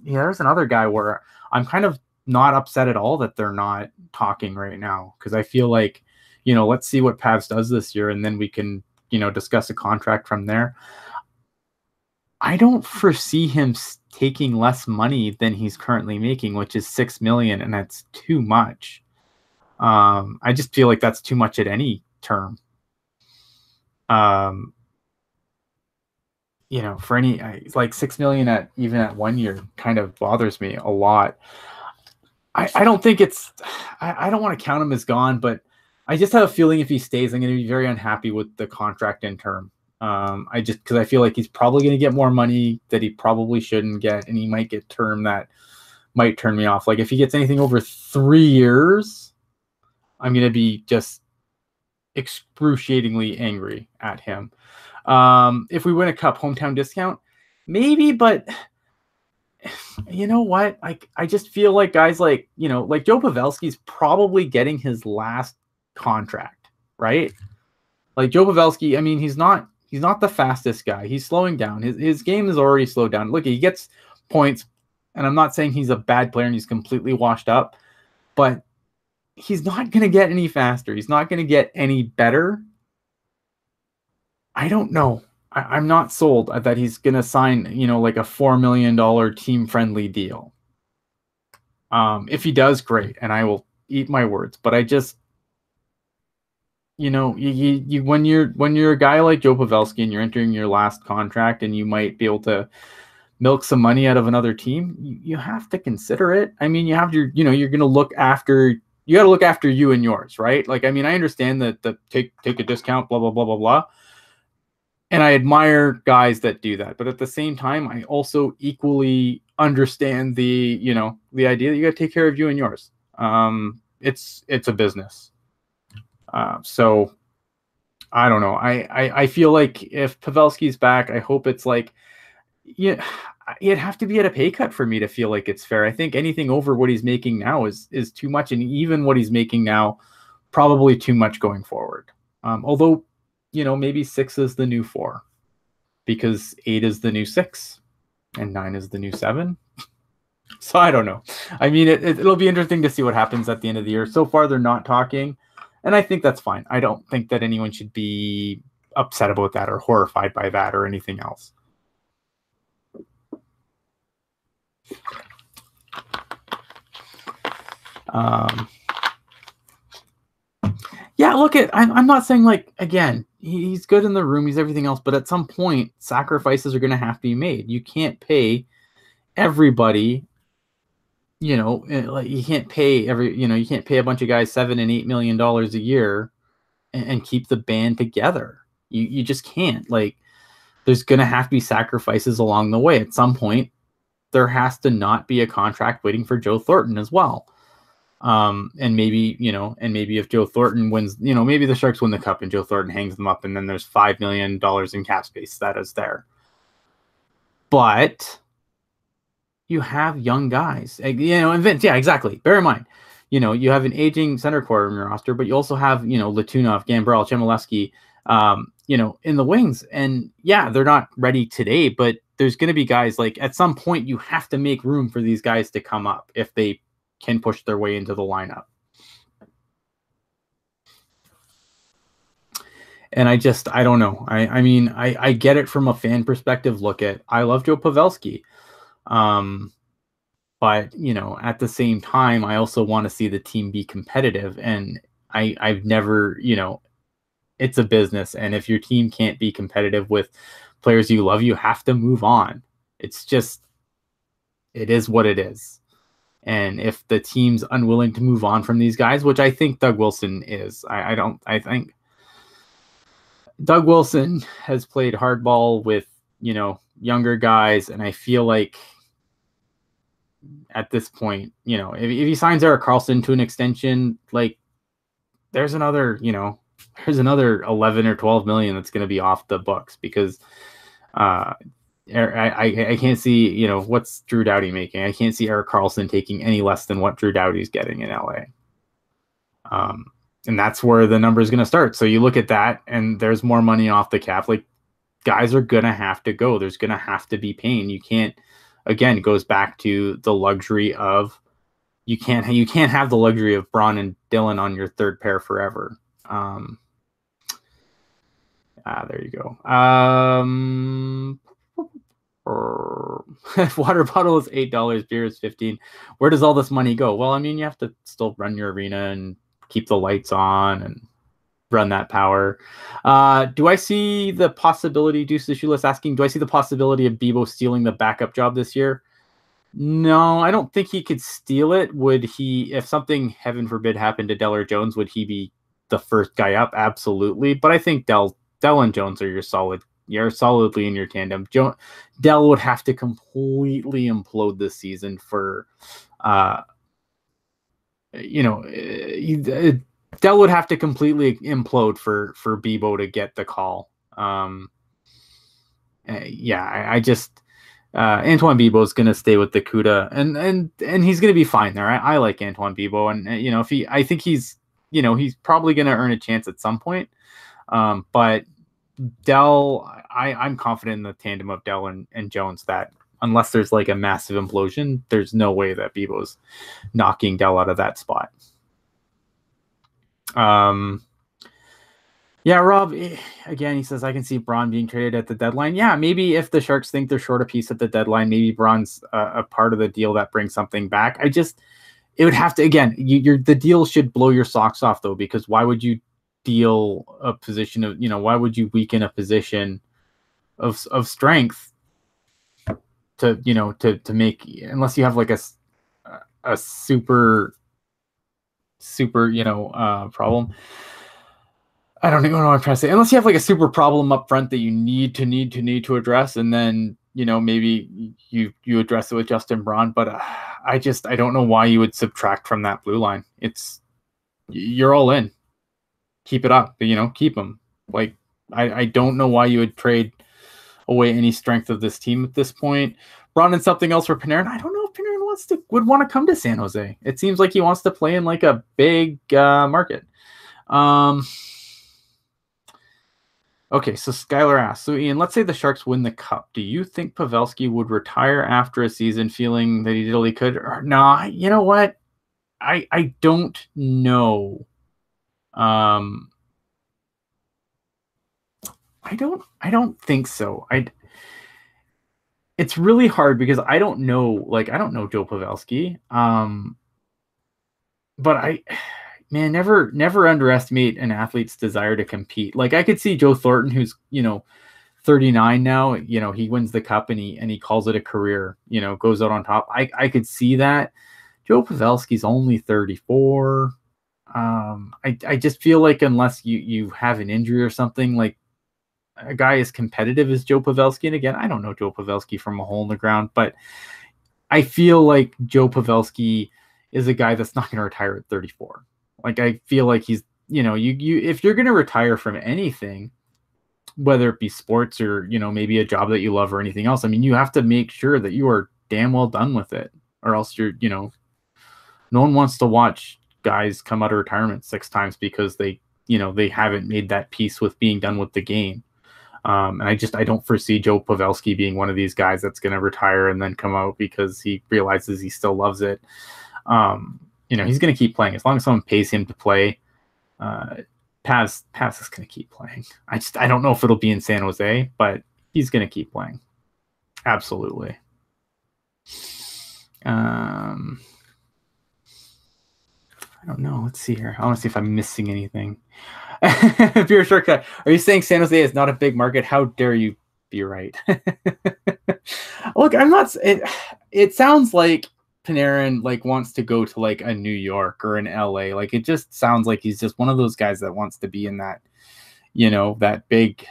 There's another guy where I'm kind of not upset at all that they're not talking right now, because I feel like, let's see what Pavs does this year, and then we can, discuss a contract from there. I don't foresee him taking less money than he's currently making, which is $6 million, and that's too much. I just feel like that's too much at any term. For any $6 million even at 1 year kind of bothers me a lot. I don't think I don't want to count him as gone, but I just have a feeling if he stays, I'm going to be very unhappy with the contract in term. Because I feel like he's probably going to get more money that he probably shouldn't get, and he might get term that might turn me off. Like if he gets anything over 3 years, I'm going to be just excruciatingly angry at him. If we win a cup, hometown discount, maybe, but you know what? I just feel like guys like, like Joe Pavelski's probably getting his last contract, right? Like Joe Pavelski, I mean, he's not the fastest guy. He's slowing down. His game is already slowed down. Look, he gets points, and I'm not saying he's a bad player and he's completely washed up, but he's not going to get any faster. He's not going to get any better. I don't know. I'm not sold that he's going to sign, like a $4 million team-friendly deal. If he does, great, and I will eat my words. But I just, you when you're a guy like Joe Pavelski and you're entering your last contract and you might be able to milk some money out of another team, you have to consider it. I mean, you have your, you're going to look after. You got to look after you and yours, right? Like, I mean, I understand that the take a discount, blah, blah, blah, blah, blah. And I admire guys that do that. But at the same time, I also equally understand the idea that you got to take care of you and yours. It's a business. So I don't know. I feel like if Pavelski's back, I hope it's like, it'd have to be at a pay cut for me to feel like it's fair. I think anything over what he's making now is too much. And even what he's making now, probably too much going forward. Although, maybe 6 is the new 4 because 8 is the new 6 and 9 is the new 7. So I don't know. I mean, it'll be interesting to see what happens at the end of the year. So far, they're not talking, and I think that's fine. I don't think that anyone should be upset about that or horrified by that or anything else. Yeah, look I'm not saying, like, again, he's good in the room, he's everything else, but at some point, sacrifices are going to have to be made. You can't pay everybody, like you can't pay you can't pay a bunch of guys $7 and $8 million a year and keep the band together. You just can't. Like, there's going to have to be sacrifices along the way. At some point, there has to not be a contract waiting for Joe Thornton as well. And maybe if Joe Thornton wins, maybe the Sharks win the cup and Joe Thornton hangs them up, and then there's $5 million in cap space that is there. But you have young guys, and Vince, yeah, exactly. Bear in mind, you have an aging center core in your roster, but you also have, Latunov, Gambrell, Chmelevski, in the wings. And yeah, they're not ready today, but there's going to be guys like at some point you have to make room for these guys to come up if they can push their way into the lineup. And I don't know. I mean, I get it from a fan perspective. I love Joe Pavelski. But, at the same time, I also want to see the team be competitive. And I've never, it's a business. And if your team can't be competitive with players you love, you have to move on. It's just, it is what it is. And if the team's unwilling to move on from these guys, which I think Doug Wilson is, I think Doug Wilson has played hardball with, younger guys. And I feel like at this point, if he signs Erik Karlsson to an extension, like there's another 11 or 12 million that's going to be off the books because, I can't see, what's Drew Doughty making. I can't see Erik Karlsson taking any less than what Drew Doughty's getting in LA. And that's where the number is going to start. So you look at that and there's more money off the cap. Like, guys are going to have to go. There's going to have to be pain. You can't, again, it goes back to the luxury of, you can't have the luxury of Braun and Dylan on your third pair forever. There you go. Water bottle is $8, beer is $15. Where does all this money go? Well, I mean, you have to still run your arena and keep the lights on and run that power. Do I see the possibility, Deuce the Shoeless asking, do I see the possibility of Bibo stealing the backup job this year? No, I don't think he could steal it. Would he, if something, heaven forbid, happened to Dell or Jones, would he be the first guy up? Absolutely. But I think Dell Dell and Jones are you're solidly in your tandem. Dell would have to completely implode this season for, Dell would have to completely implode for Bebo to get the call. I just Antoine Bibeau is going to stay with the CUDA, and he's going to be fine there. I like Antoine Bibeau, and I think he's probably going to earn a chance at some point. But Dell, I'm confident in the tandem of Dell and Jones that unless there's like a massive implosion, there's no way that Bibo's knocking Dell out of that spot. Yeah, Rob, again, he says, I can see Braun being traded at the deadline. Yeah, maybe if the Sharks think they're short a piece at the deadline, maybe Braun's a part of the deal that brings something back. It would have to, again, the deal should blow your socks off, though, because why would you deal a position of, why would you weaken a position of strength to make, unless you have like a super problem. I don't even know what I'm trying to say. Unless you have like a super problem up front that you need to address, and then maybe you address it with Justin Braun. But I don't know why you would subtract from that blue line. You're all in. Keep it up, but keep them. Like I don't know why you would trade away any strength of this team at this point. Braun and something else for Panarin. I don't know if Panarin would want to come to San Jose. It seems like he wants to play in like a big market. Okay, so Skylar asks, so Ian, let's say the Sharks win the Cup. Do you think Pavelski would retire after a season feeling that he did all he could? Or, nah, you know what? I don't know. I don't think so. It's really hard because I don't know Joe Pavelski. But never underestimate an athlete's desire to compete. Like I could see Joe Thornton, who's 39 now. He wins the Cup and he calls it a career. Goes out on top. I could see that. Joe Pavelski's only 34. I just feel like unless you have an injury or something, like a guy as competitive as Joe Pavelski, and again, I don't know Joe Pavelski from a hole in the ground, but I feel like Joe Pavelski is a guy that's not going to retire at 34. Like I feel like he's, if you're going to retire from anything, whether it be sports or, maybe a job that you love or anything else, I mean, you have to make sure that you are damn well done with it, or else no one wants to watch guys come out of retirement 6 times because they haven't made that peace with being done with the game. And I don't foresee Joe Pavelski being one of these guys that's going to retire and then come out because he realizes he still loves it. He's going to keep playing as long as someone pays him to play. Paz is going to keep playing. I don't know if it'll be in San Jose, but he's going to keep playing. Absolutely. I don't know. Let's see here. I want to see if I'm missing anything. If you're a shortcut, are you saying San Jose is not a big market? How dare you be right? Look, I'm not. It sounds like Panarin wants to go to a New York or an LA. Like it just sounds like he's just one of those guys that wants to be in that, that big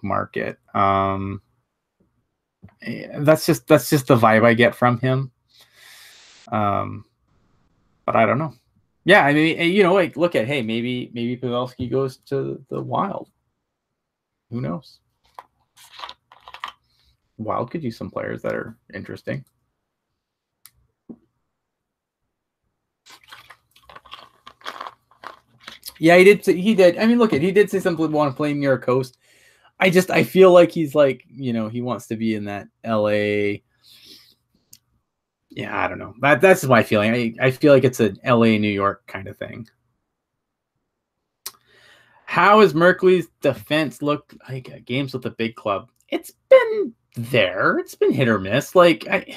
market. That's just the vibe I get from him. But I don't know. Yeah, I mean, look at, hey, maybe Pavelski goes to the Wild. Who knows? Wild could use some players that are interesting. Yeah, he did. I mean, he did say something want to play near a coast. I feel like he's he wants to be in that LA. Yeah, I don't know. That's my feeling. I feel like it's an LA, New York kind of thing. How has Merkley's defense looked like at games with the big club? It's been there. It's been hit or miss. It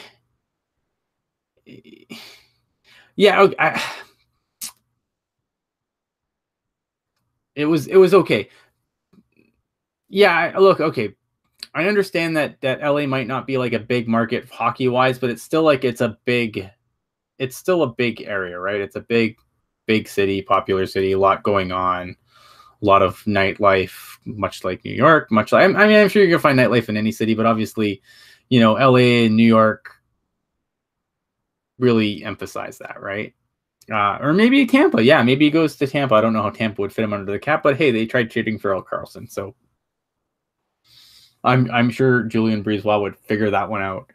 was okay. Yeah, look, okay. I understand that LA might not be a big market hockey wise, but it's still it's still a big area, right? It's a big city, popular city, a lot going on. a lot of nightlife, much like New York, much like, I mean, I'm sure you're going to find nightlife in any city, but obviously, you know, LA and New York really emphasize that, right? Or maybe Tampa. Yeah, maybe he goes to Tampa. I don't know how Tampa would fit him under the cap, but hey, they tried trading for El Carlson, so I'm sure Julian Breezewell would figure that one out.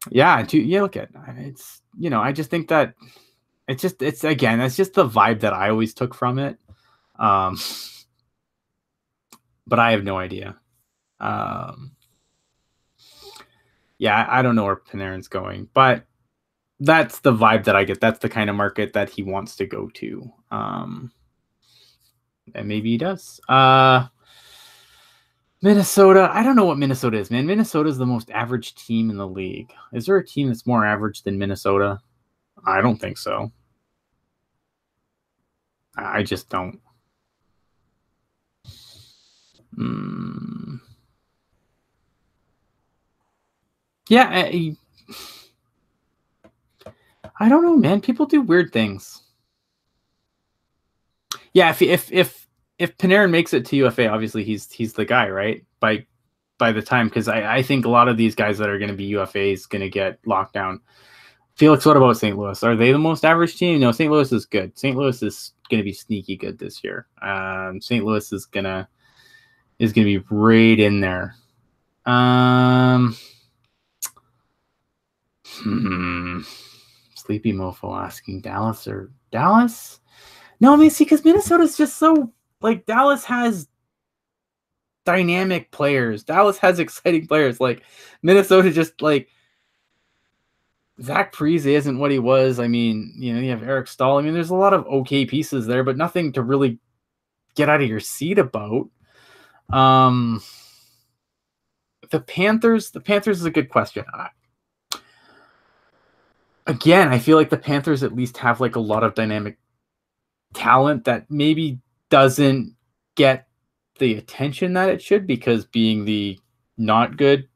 Yeah, look at it's, you know, I just think that it's again, that's just the vibe that I always took from it. But I have no idea. Yeah, I don't know where Panarin's going, but that's the vibe that I get. That's the kind of market that he wants to go to. And maybe he does. Minnesota, I don't know what Minnesota is, man. Minnesota is the most average team in the league. Is there a team that's more average than Minnesota? I don't think so. I just don't. Yeah, I don't know, man. People do weird things. Yeah, if Panarin makes it to UFA, obviously he's the guy, right? By the time, because I think a lot of these guys that are going to be UFAs going to get locked down. Felix, what about St. Louis? Are they the most average team? No, St. Louis is good. St. Louis is going to be sneaky good this year. St. Louis is gonna be right in there. Sleepy Mofo asking Dallas or Dallas? No, I mean, see, because Minnesota's just so, like, Dallas has dynamic players. Dallas has exciting players. Like, Minnesota just, like, Zach Parise isn't what he was. I mean, you know, you have Eric Stahl. I mean, there's a lot of okay pieces there, but nothing to really get out of your seat about. The Panthers is a good question. Again, I feel like the Panthers at least have like a lot of dynamic talent that maybe doesn't get the attention that it should, because being the not good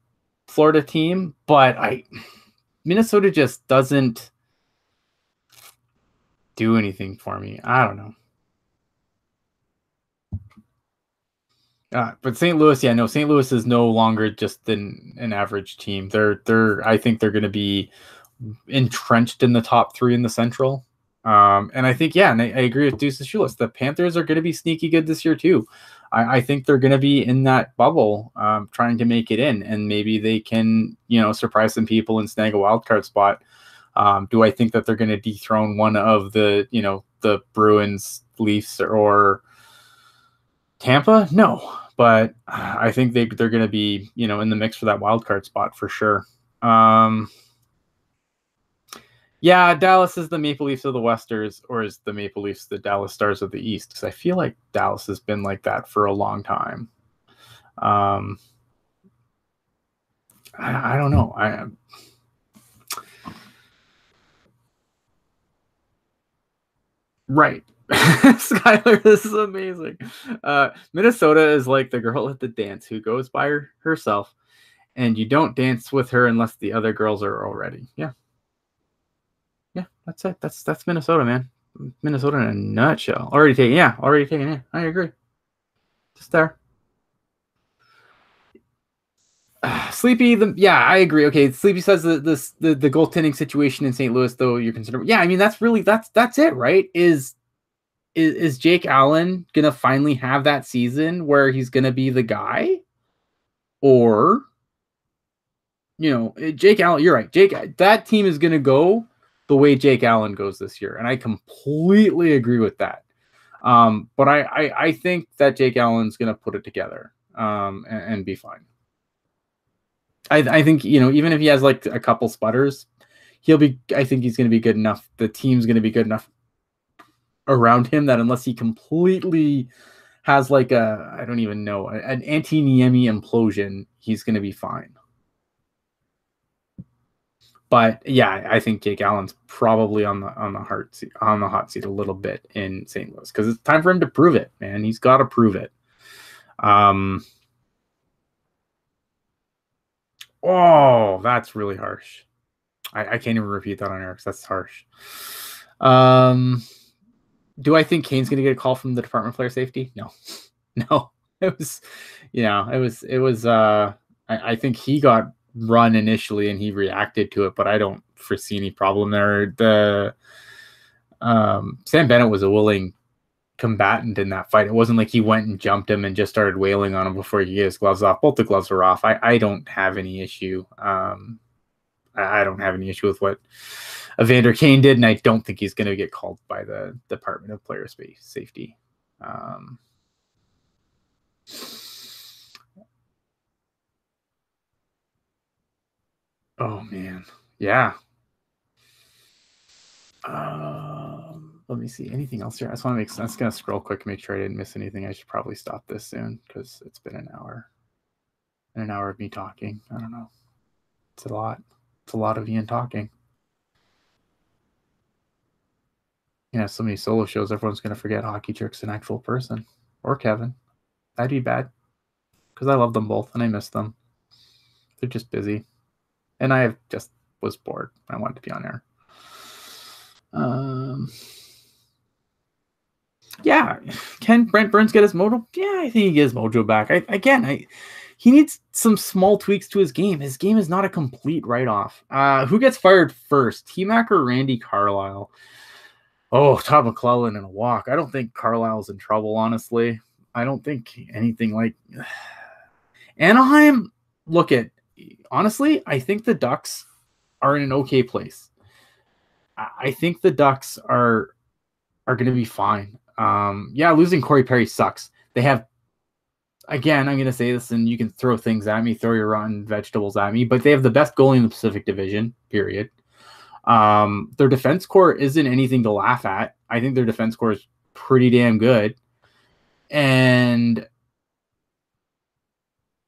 Florida team, but Minnesota just doesn't do anything for me. I don't know. But St. Louis, yeah, no, St. Louis is no longer just an average team. I think they're going to be entrenched in the top 3 in the Central. And I think, yeah, and I agree with Deuces Shoeless. The Panthers are going to be sneaky good this year too. I think they're going to be in that bubble, trying to make it in, and maybe they can, you know, surprise some people and snag a wild card spot. Do I think that they're going to dethrone one of the, you know, the Bruins, Leafs, or Tampa? No, but I think they're going to be, you know, in the mix for that wild card spot for sure. Yeah, Dallas is the Maple Leafs of the Westers, or is the Maple Leafs the Dallas Stars of the East? Because I feel like Dallas has been like that for a long time. I don't know. Right. Skylar, this is amazing. Minnesota is like the girl at the dance who goes by herself, and you don't dance with her unless the other girls are already. Yeah. Yeah, that's it. That's Minnesota, man. Minnesota in a nutshell. Already taken. Yeah, I agree. Just there. Sleepy, yeah, I agree. Okay, Sleepy says the goaltending situation in St. Louis, though, you're considering. Yeah, I mean, that's really that's it, right? Is Jake Allen gonna finally have that season where he's gonna be the guy, or, you know, Jake Allen? You're right, Jake. That team is gonna go the way Jake Allen goes this year, and I completely agree with that. But I think that Jake Allen's gonna put it together, and be fine. I think, you know, even if he has like a couple sputters, I think he's going to be good enough. The team's going to be good enough around him that unless he completely has like I don't even know, an anti-Niemi implosion, he's going to be fine. But yeah, I think Jake Allen's probably on the hot seat a little bit in St. Louis, because it's time for him to prove it, man. He's got to prove it. Oh, that's really harsh. I can't even repeat that on air because that's harsh. Do I think Kane's going to get a call from the Department of Player Safety? No, no. It was, I think he got run initially and he reacted to it, but I don't foresee any problem there. Sam Bennett was a willing combatant in that fight. It wasn't like he went and jumped him and just started wailing on him before he get his gloves off. Both the gloves were off. I don't have any issue. I don't have any issue with what Evander Kane did, and I don't think he's going to get called by the Department of Player Safety. Oh man, yeah. Let me see. Anything else here? I just want to make sense. I'm going to scroll quick and make sure I didn't miss anything. I should probably stop this soon because it's been an hour. An hour of me talking. I don't know. It's a lot. It's a lot of Ian talking. So many solo shows, everyone's going to forget Hockey Jerk's an actual person. Or Kevin. That'd be bad. Because I love them both and I miss them. They're just busy. And I just was bored. I wanted to be on air. Yeah. Can Brent Burns get his mojo? Yeah, I think he gets his mojo back. He needs some small tweaks to his game. His game is not a complete write-off. Who gets fired first? T-Mac or Randy Carlisle? Oh, Todd McClellan in a walk. I don't think Carlisle's in trouble, honestly. I don't think anything like Anaheim. Honestly, I think the Ducks are in an okay place. I think the Ducks are going to be fine. Losing Corey Perry sucks. They have, again, I'm going to say this, and you can throw things at me, throw your rotten vegetables at me, but they have the best goalie in the Pacific Division, period. Their defense core isn't anything to laugh at. I think their defense core is pretty damn good. And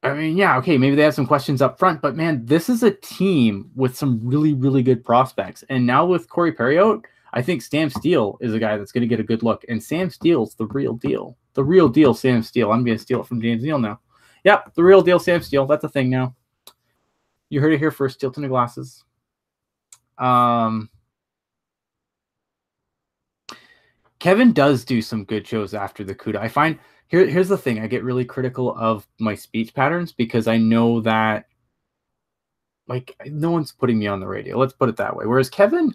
I mean, yeah, okay, maybe they have some questions up front, but man, this is a team with some really, really good prospects. And now with Corey Perry out, I think Sam Steele is a guy that's going to get a good look. And Sam Steele's the real deal. The real deal, Sam Steele. I'm going to steal it from James Neal now. Yep, the real deal, Sam Steele. That's a thing now. You heard it here first, Teal Tinted Glasses. Kevin does do some good shows after the CUDA. I find here's the thing. I get really critical of my speech patterns because I know that like no one's putting me on the radio. Let's put it that way. Whereas Kevin,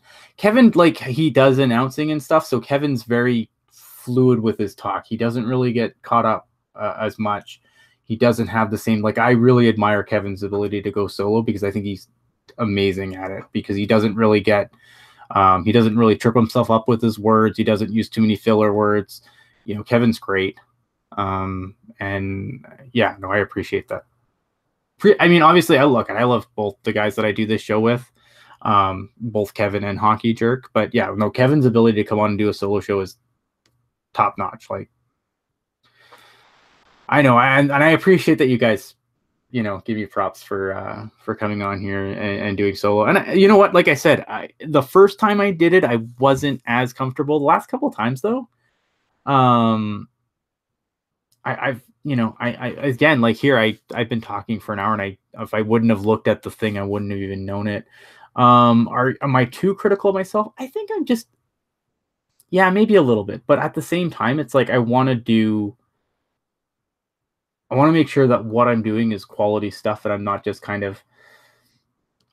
like he does announcing and stuff. So Kevin's very fluid with his talk. He doesn't really get caught up as much. He doesn't have the same, like I really admire Kevin's ability to go solo because I think he's amazing at it because he doesn't really trip himself up with his words. He doesn't use too many filler words. Kevin's great. I appreciate that. I mean, obviously I love both the guys that I do this show with, both Kevin and Hockey Jerk, but yeah, no, Kevin's ability to come on and do a solo show is top notch. Like, I know. And I appreciate that you guys, give you props for coming on here and doing solo. And you know what? Like I said, the first time I did it, I wasn't as comfortable. The last couple of times though, I've again, like here, I've been talking for an hour and if I wouldn't have looked at the thing, I wouldn't have even known it. Am I too critical of myself? I think I'm just, yeah, maybe a little bit, but at the same time, it's like, I want to make sure that what I'm doing is quality stuff and I'm not just kind of,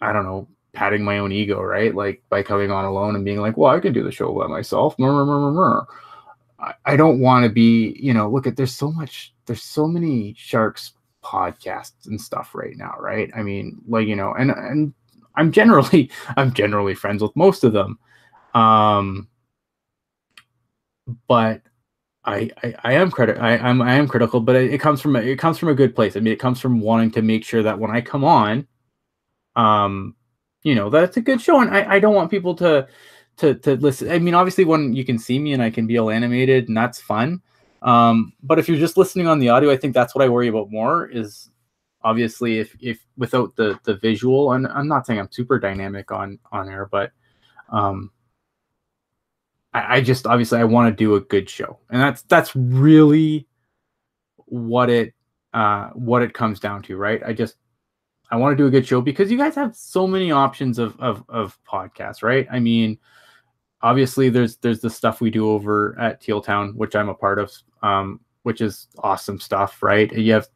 I don't know, patting my own ego, right? Like by coming on alone and being like, well, I can do the show by myself. I don't want to be, there's so many Sharks podcasts and stuff right now, right? I mean, like, and I'm generally friends with most of them. But I am critical, but it comes from a good place. I mean, it comes from wanting to make sure that when I come on, that it's a good show, and I don't want people to listen. I mean, obviously, when you can see me and I can be all animated, and that's fun. But if you're just listening on the audio, I think that's what I worry about more. Is obviously if without the visual, and I'm not saying I'm super dynamic on air, but I just obviously I want to do a good show, and that's really what it comes down to, right? I want to do a good show because you guys have so many options of podcasts, right? I mean, obviously there's the stuff we do over at Teal Town, which I'm a part of, which is awesome stuff, right? You have,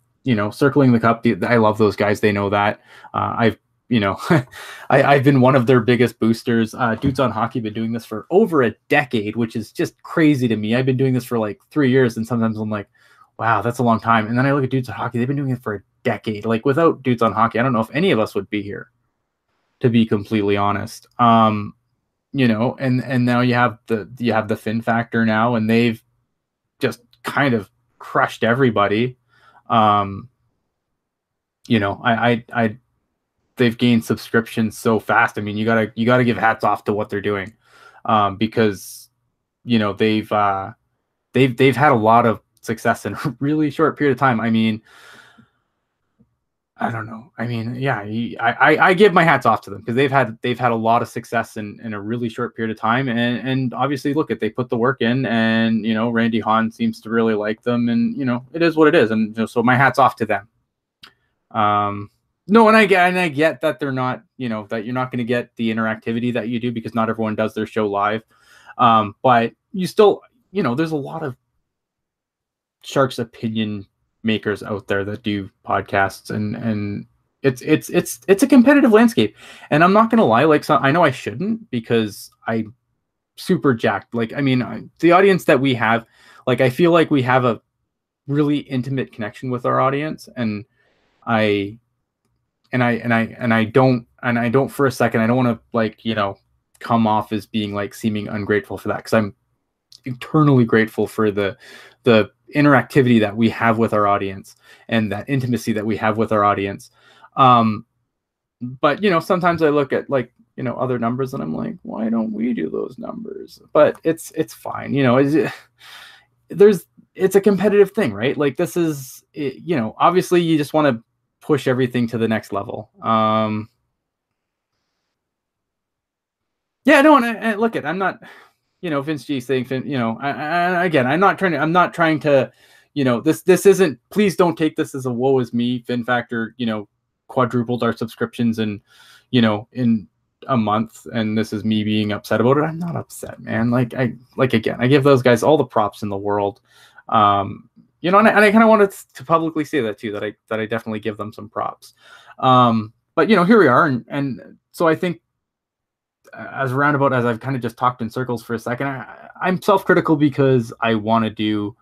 Circling the Cup. I love those guys. They know that. I've I've been one of their biggest boosters. Dudes on Hockey been doing this for over a decade, which is just crazy to me. I've been doing this for like 3 years, and sometimes I'm like, wow, that's a long time. And then I look at Dudes on Hockey; they've been doing it for a decade. Like, without Dudes on Hockey, I don't know if any of us would be here, to be completely honest. And now you have the Fin Factor now, and they've just kind of crushed everybody. They've gained subscriptions so fast. I mean, you gotta give hats off to what they're doing, because they've had a lot of success in a really short period of time. I mean, I don't know. I mean, yeah, I give my hats off to them, because they've had a lot of success in a really short period of time, and obviously they put the work in, and Randy Hahn seems to really like them, and it is what it is, and so my hats off to them. No, and I get that they're not, that you're not going to get the interactivity that you do, because not everyone does their show live. But you still, there's a lot of Sharks opinion makers out there that do podcasts, and it's a competitive landscape. And I'm not going to lie, like, I know I shouldn't, because I'm super jacked. Like, I mean, the audience that we have, like, I feel like we have a really intimate connection with our audience, and I don't for a second, I don't want to, like, come off as being like seeming ungrateful for that, because I'm eternally grateful for the interactivity that we have with our audience, and that intimacy that we have with our audience. But sometimes I look at, like, other numbers, and I'm like, why don't we do those numbers? But it's fine. It's a competitive thing, right? Like, this is, obviously you just want to push everything to the next level. Yeah, no, and look at, I'm not, Vince G saying, again, I'm not trying to, this isn't, please don't take this as a woe is me. Fin Factor, quadrupled our subscriptions in a month, and this is me being upset about it. I'm not upset, man. Again, I give those guys all the props in the world. And I kind of wanted to publicly say that too, that I definitely give them some props. But here we are, and so I think, as roundabout as I've kind of just talked in circles for a second, I'm self-critical, because I want to do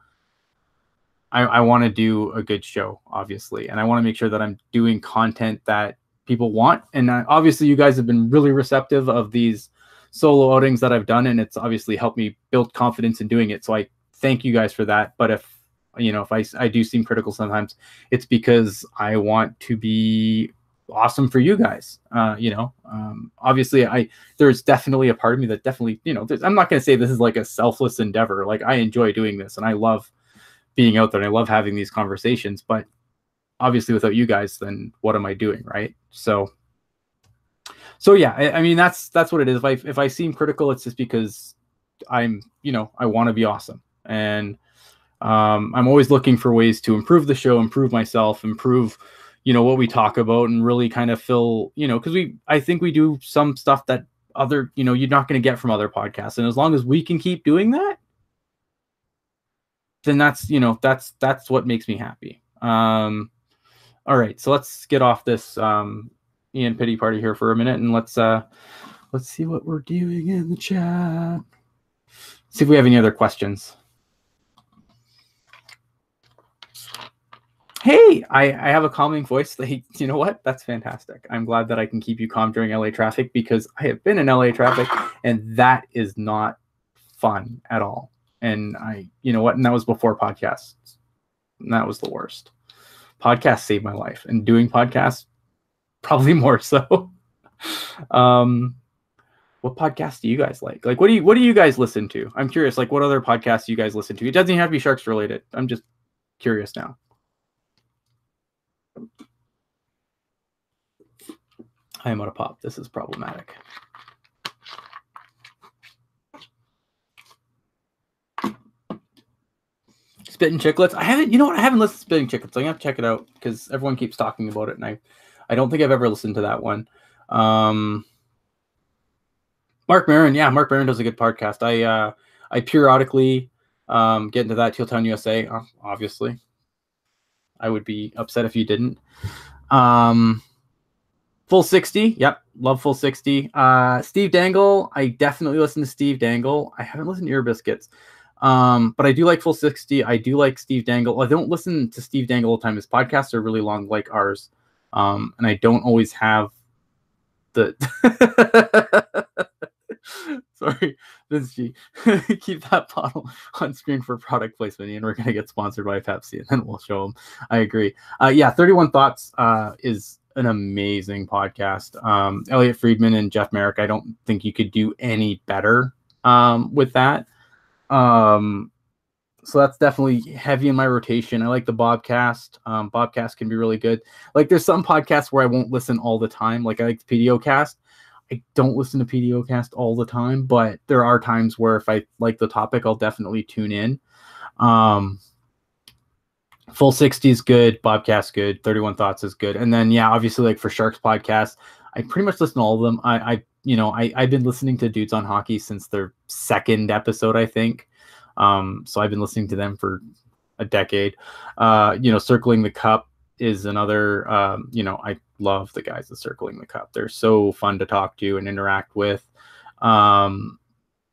a good show, obviously, and I want to make sure that I'm doing content that people want. And obviously, you guys have been really receptive of these solo outings that I've done, and it's obviously helped me build confidence in doing it. So I thank you guys for that. But if I do seem critical sometimes, it's because I want to be awesome for you guys. Obviously there's definitely a part of me that definitely, I'm not going to say this is like a selfless endeavor. Like, I enjoy doing this, and I love being out there, and I love having these conversations, but obviously without you guys, then what am I doing? Right. So yeah, I mean, that's what it is. If I seem critical, it's just because I'm, I want to be awesome. And I'm always looking for ways to improve the show, improve myself, improve, what we talk about, and really kind of fill, because I think we do some stuff that other, you're not going to get from other podcasts. And as long as we can keep doing that, then that's what makes me happy. All right, so let's get off this Ian pity party here for a minute, and let's see what we're doing in the chat. See if we have any other questions. Hey, I have a calming voice. You know what? That's fantastic. I'm glad that I can keep you calm during LA traffic, because I have been in LA traffic, and that is not fun at all. And you know what? And that was before podcasts. And that was the worst. Podcasts saved my life, and doing podcasts probably more so. What podcasts do you guys like? Like, what do you guys listen to? I'm curious. Like, what other podcasts do you guys listen to? It doesn't even have to be Sharks related. I'm just curious now. I am out of pop. This is problematic. Spittin' Chicklets. I haven't listened to Spittin' Chicklets. I'm gonna have to check it out, because everyone keeps talking about it, and I don't think I've ever listened to that one. Mark Maron, yeah, Mark Maron does a good podcast. I periodically get into that. Teal Town USA, obviously. I would be upset if you didn't. Full 60, yep, love Full 60. Steve Dangle, I definitely listen to Steve Dangle. I haven't listened to Ear Biscuits, but I do like Full 60. I do like Steve Dangle. I don't listen to Steve Dangle all the time. His podcasts are really long, like ours, and I don't always have the. Sorry, Vince G. Keep that bottle on screen for product placement, and we're gonna get sponsored by Pepsi, and then we'll show them. I agree. Yeah, 31 Thoughts is an amazing podcast. Elliot Friedman and Jeff Merrick. I don't think you could do any better with that. So that's definitely heavy in my rotation. I like the Bobcast. Bobcast can be really good. Like there's some podcasts where I won't listen all the time. Like I like the PDOcast. I don't listen to PDOcast all the time, but there are times where if I like the topic, I'll definitely tune in. Full 60 is good. Bobcast good. 31 Thoughts is good. And then, yeah, obviously like for Sharks podcast, I pretty much listen to all of them. I've been listening to Dudes on Hockey since their second episode, I think. So I've been listening to them for a decade. Circling the Cup is another, I love the guys at Circling the Cup. They're so fun to talk to and interact with. And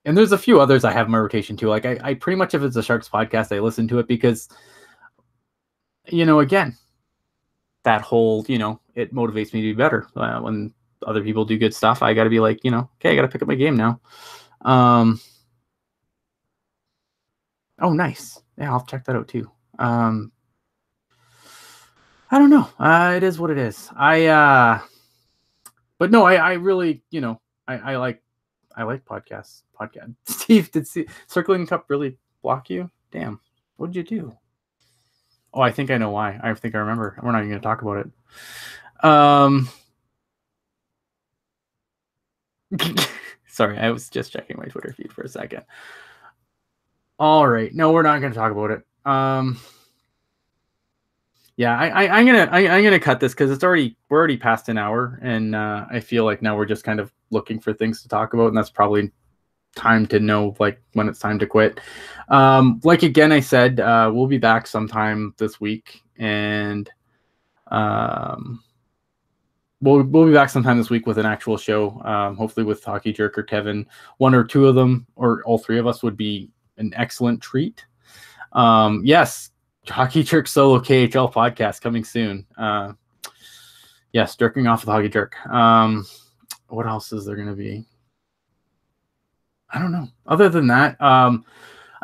there's a few others I have in my rotation too. Like I pretty much, if it's a Sharks podcast, I listen to it because, again, that whole, it motivates me to be better. When other people do good stuff, I got to be like, okay, I got to pick up my game now. Oh, nice. Yeah, I'll check that out too. I don't know. It is what it is. But no, I really, I like podcasts. Steve, did Circling Cup really block you? Damn. What did you do? Oh, I think I know why. I think I remember. We're not even going to talk about it. Sorry, I was just checking my Twitter feed for a second. All right. No, we're not going to talk about it. Yeah, I'm gonna cut this because we're already past an hour, and I feel like now we're just kind of looking for things to talk about, and that's probably time to know like when it's time to quit. Like again, I said we'll be back sometime this week, and we'll be back sometime this week with an actual show. Hopefully with Hockey Jerk or Kevin. One or two of them, or all three of us, would be an excellent treat. Yes. Hockey Jerk Solo KHL podcast coming soon. Yes, jerking off with Hockey Jerk. What else is there going to be? I don't know. Other than that, I'm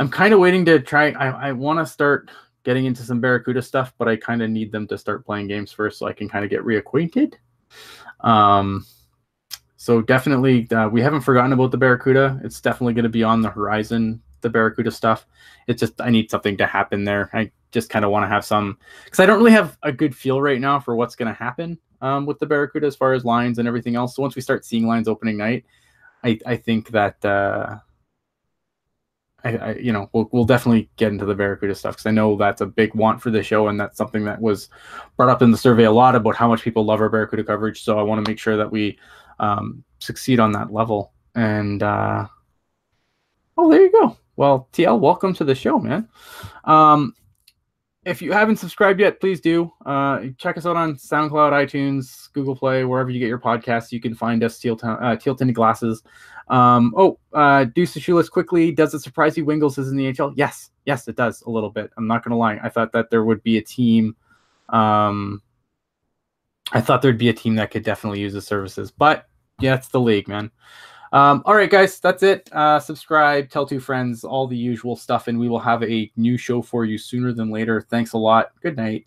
kind of waiting to try. I want to start getting into some Barracuda stuff, but I kind of need them to start playing games first so I can kind of get reacquainted. So definitely, we haven't forgotten about the Barracuda. It's definitely going to be on the horizon, the Barracuda stuff. It's just I need something to happen there. I just kind of want to have some, because I don't really have a good feel right now for what's going to happen with the Barracuda as far as lines and everything else. So once we start seeing lines opening night, I think that we'll definitely get into the Barracuda stuff, because I know that's a big want for the show, and that's something that was brought up in the survey a lot about how much people love our Barracuda coverage. So I want to make sure that we succeed on that level. And oh, there you go. Well, TL, welcome to the show, man. If you haven't subscribed yet, please do. Check us out on SoundCloud, iTunes, Google Play, wherever you get your podcasts. You can find us, Teal Tinted Glasses. Deuce the Shoeless quickly. Does it surprise you Wingles is in the HL? Yes, it does a little bit. I'm not going to lie. I thought that there would be a team. I thought there'd be a team that could definitely use the services. But, yeah, it's the league, man. All right, guys, that's it. Subscribe, tell two friends, all the usual stuff, and we will have a new show for you sooner than later. Thanks a lot. Good night.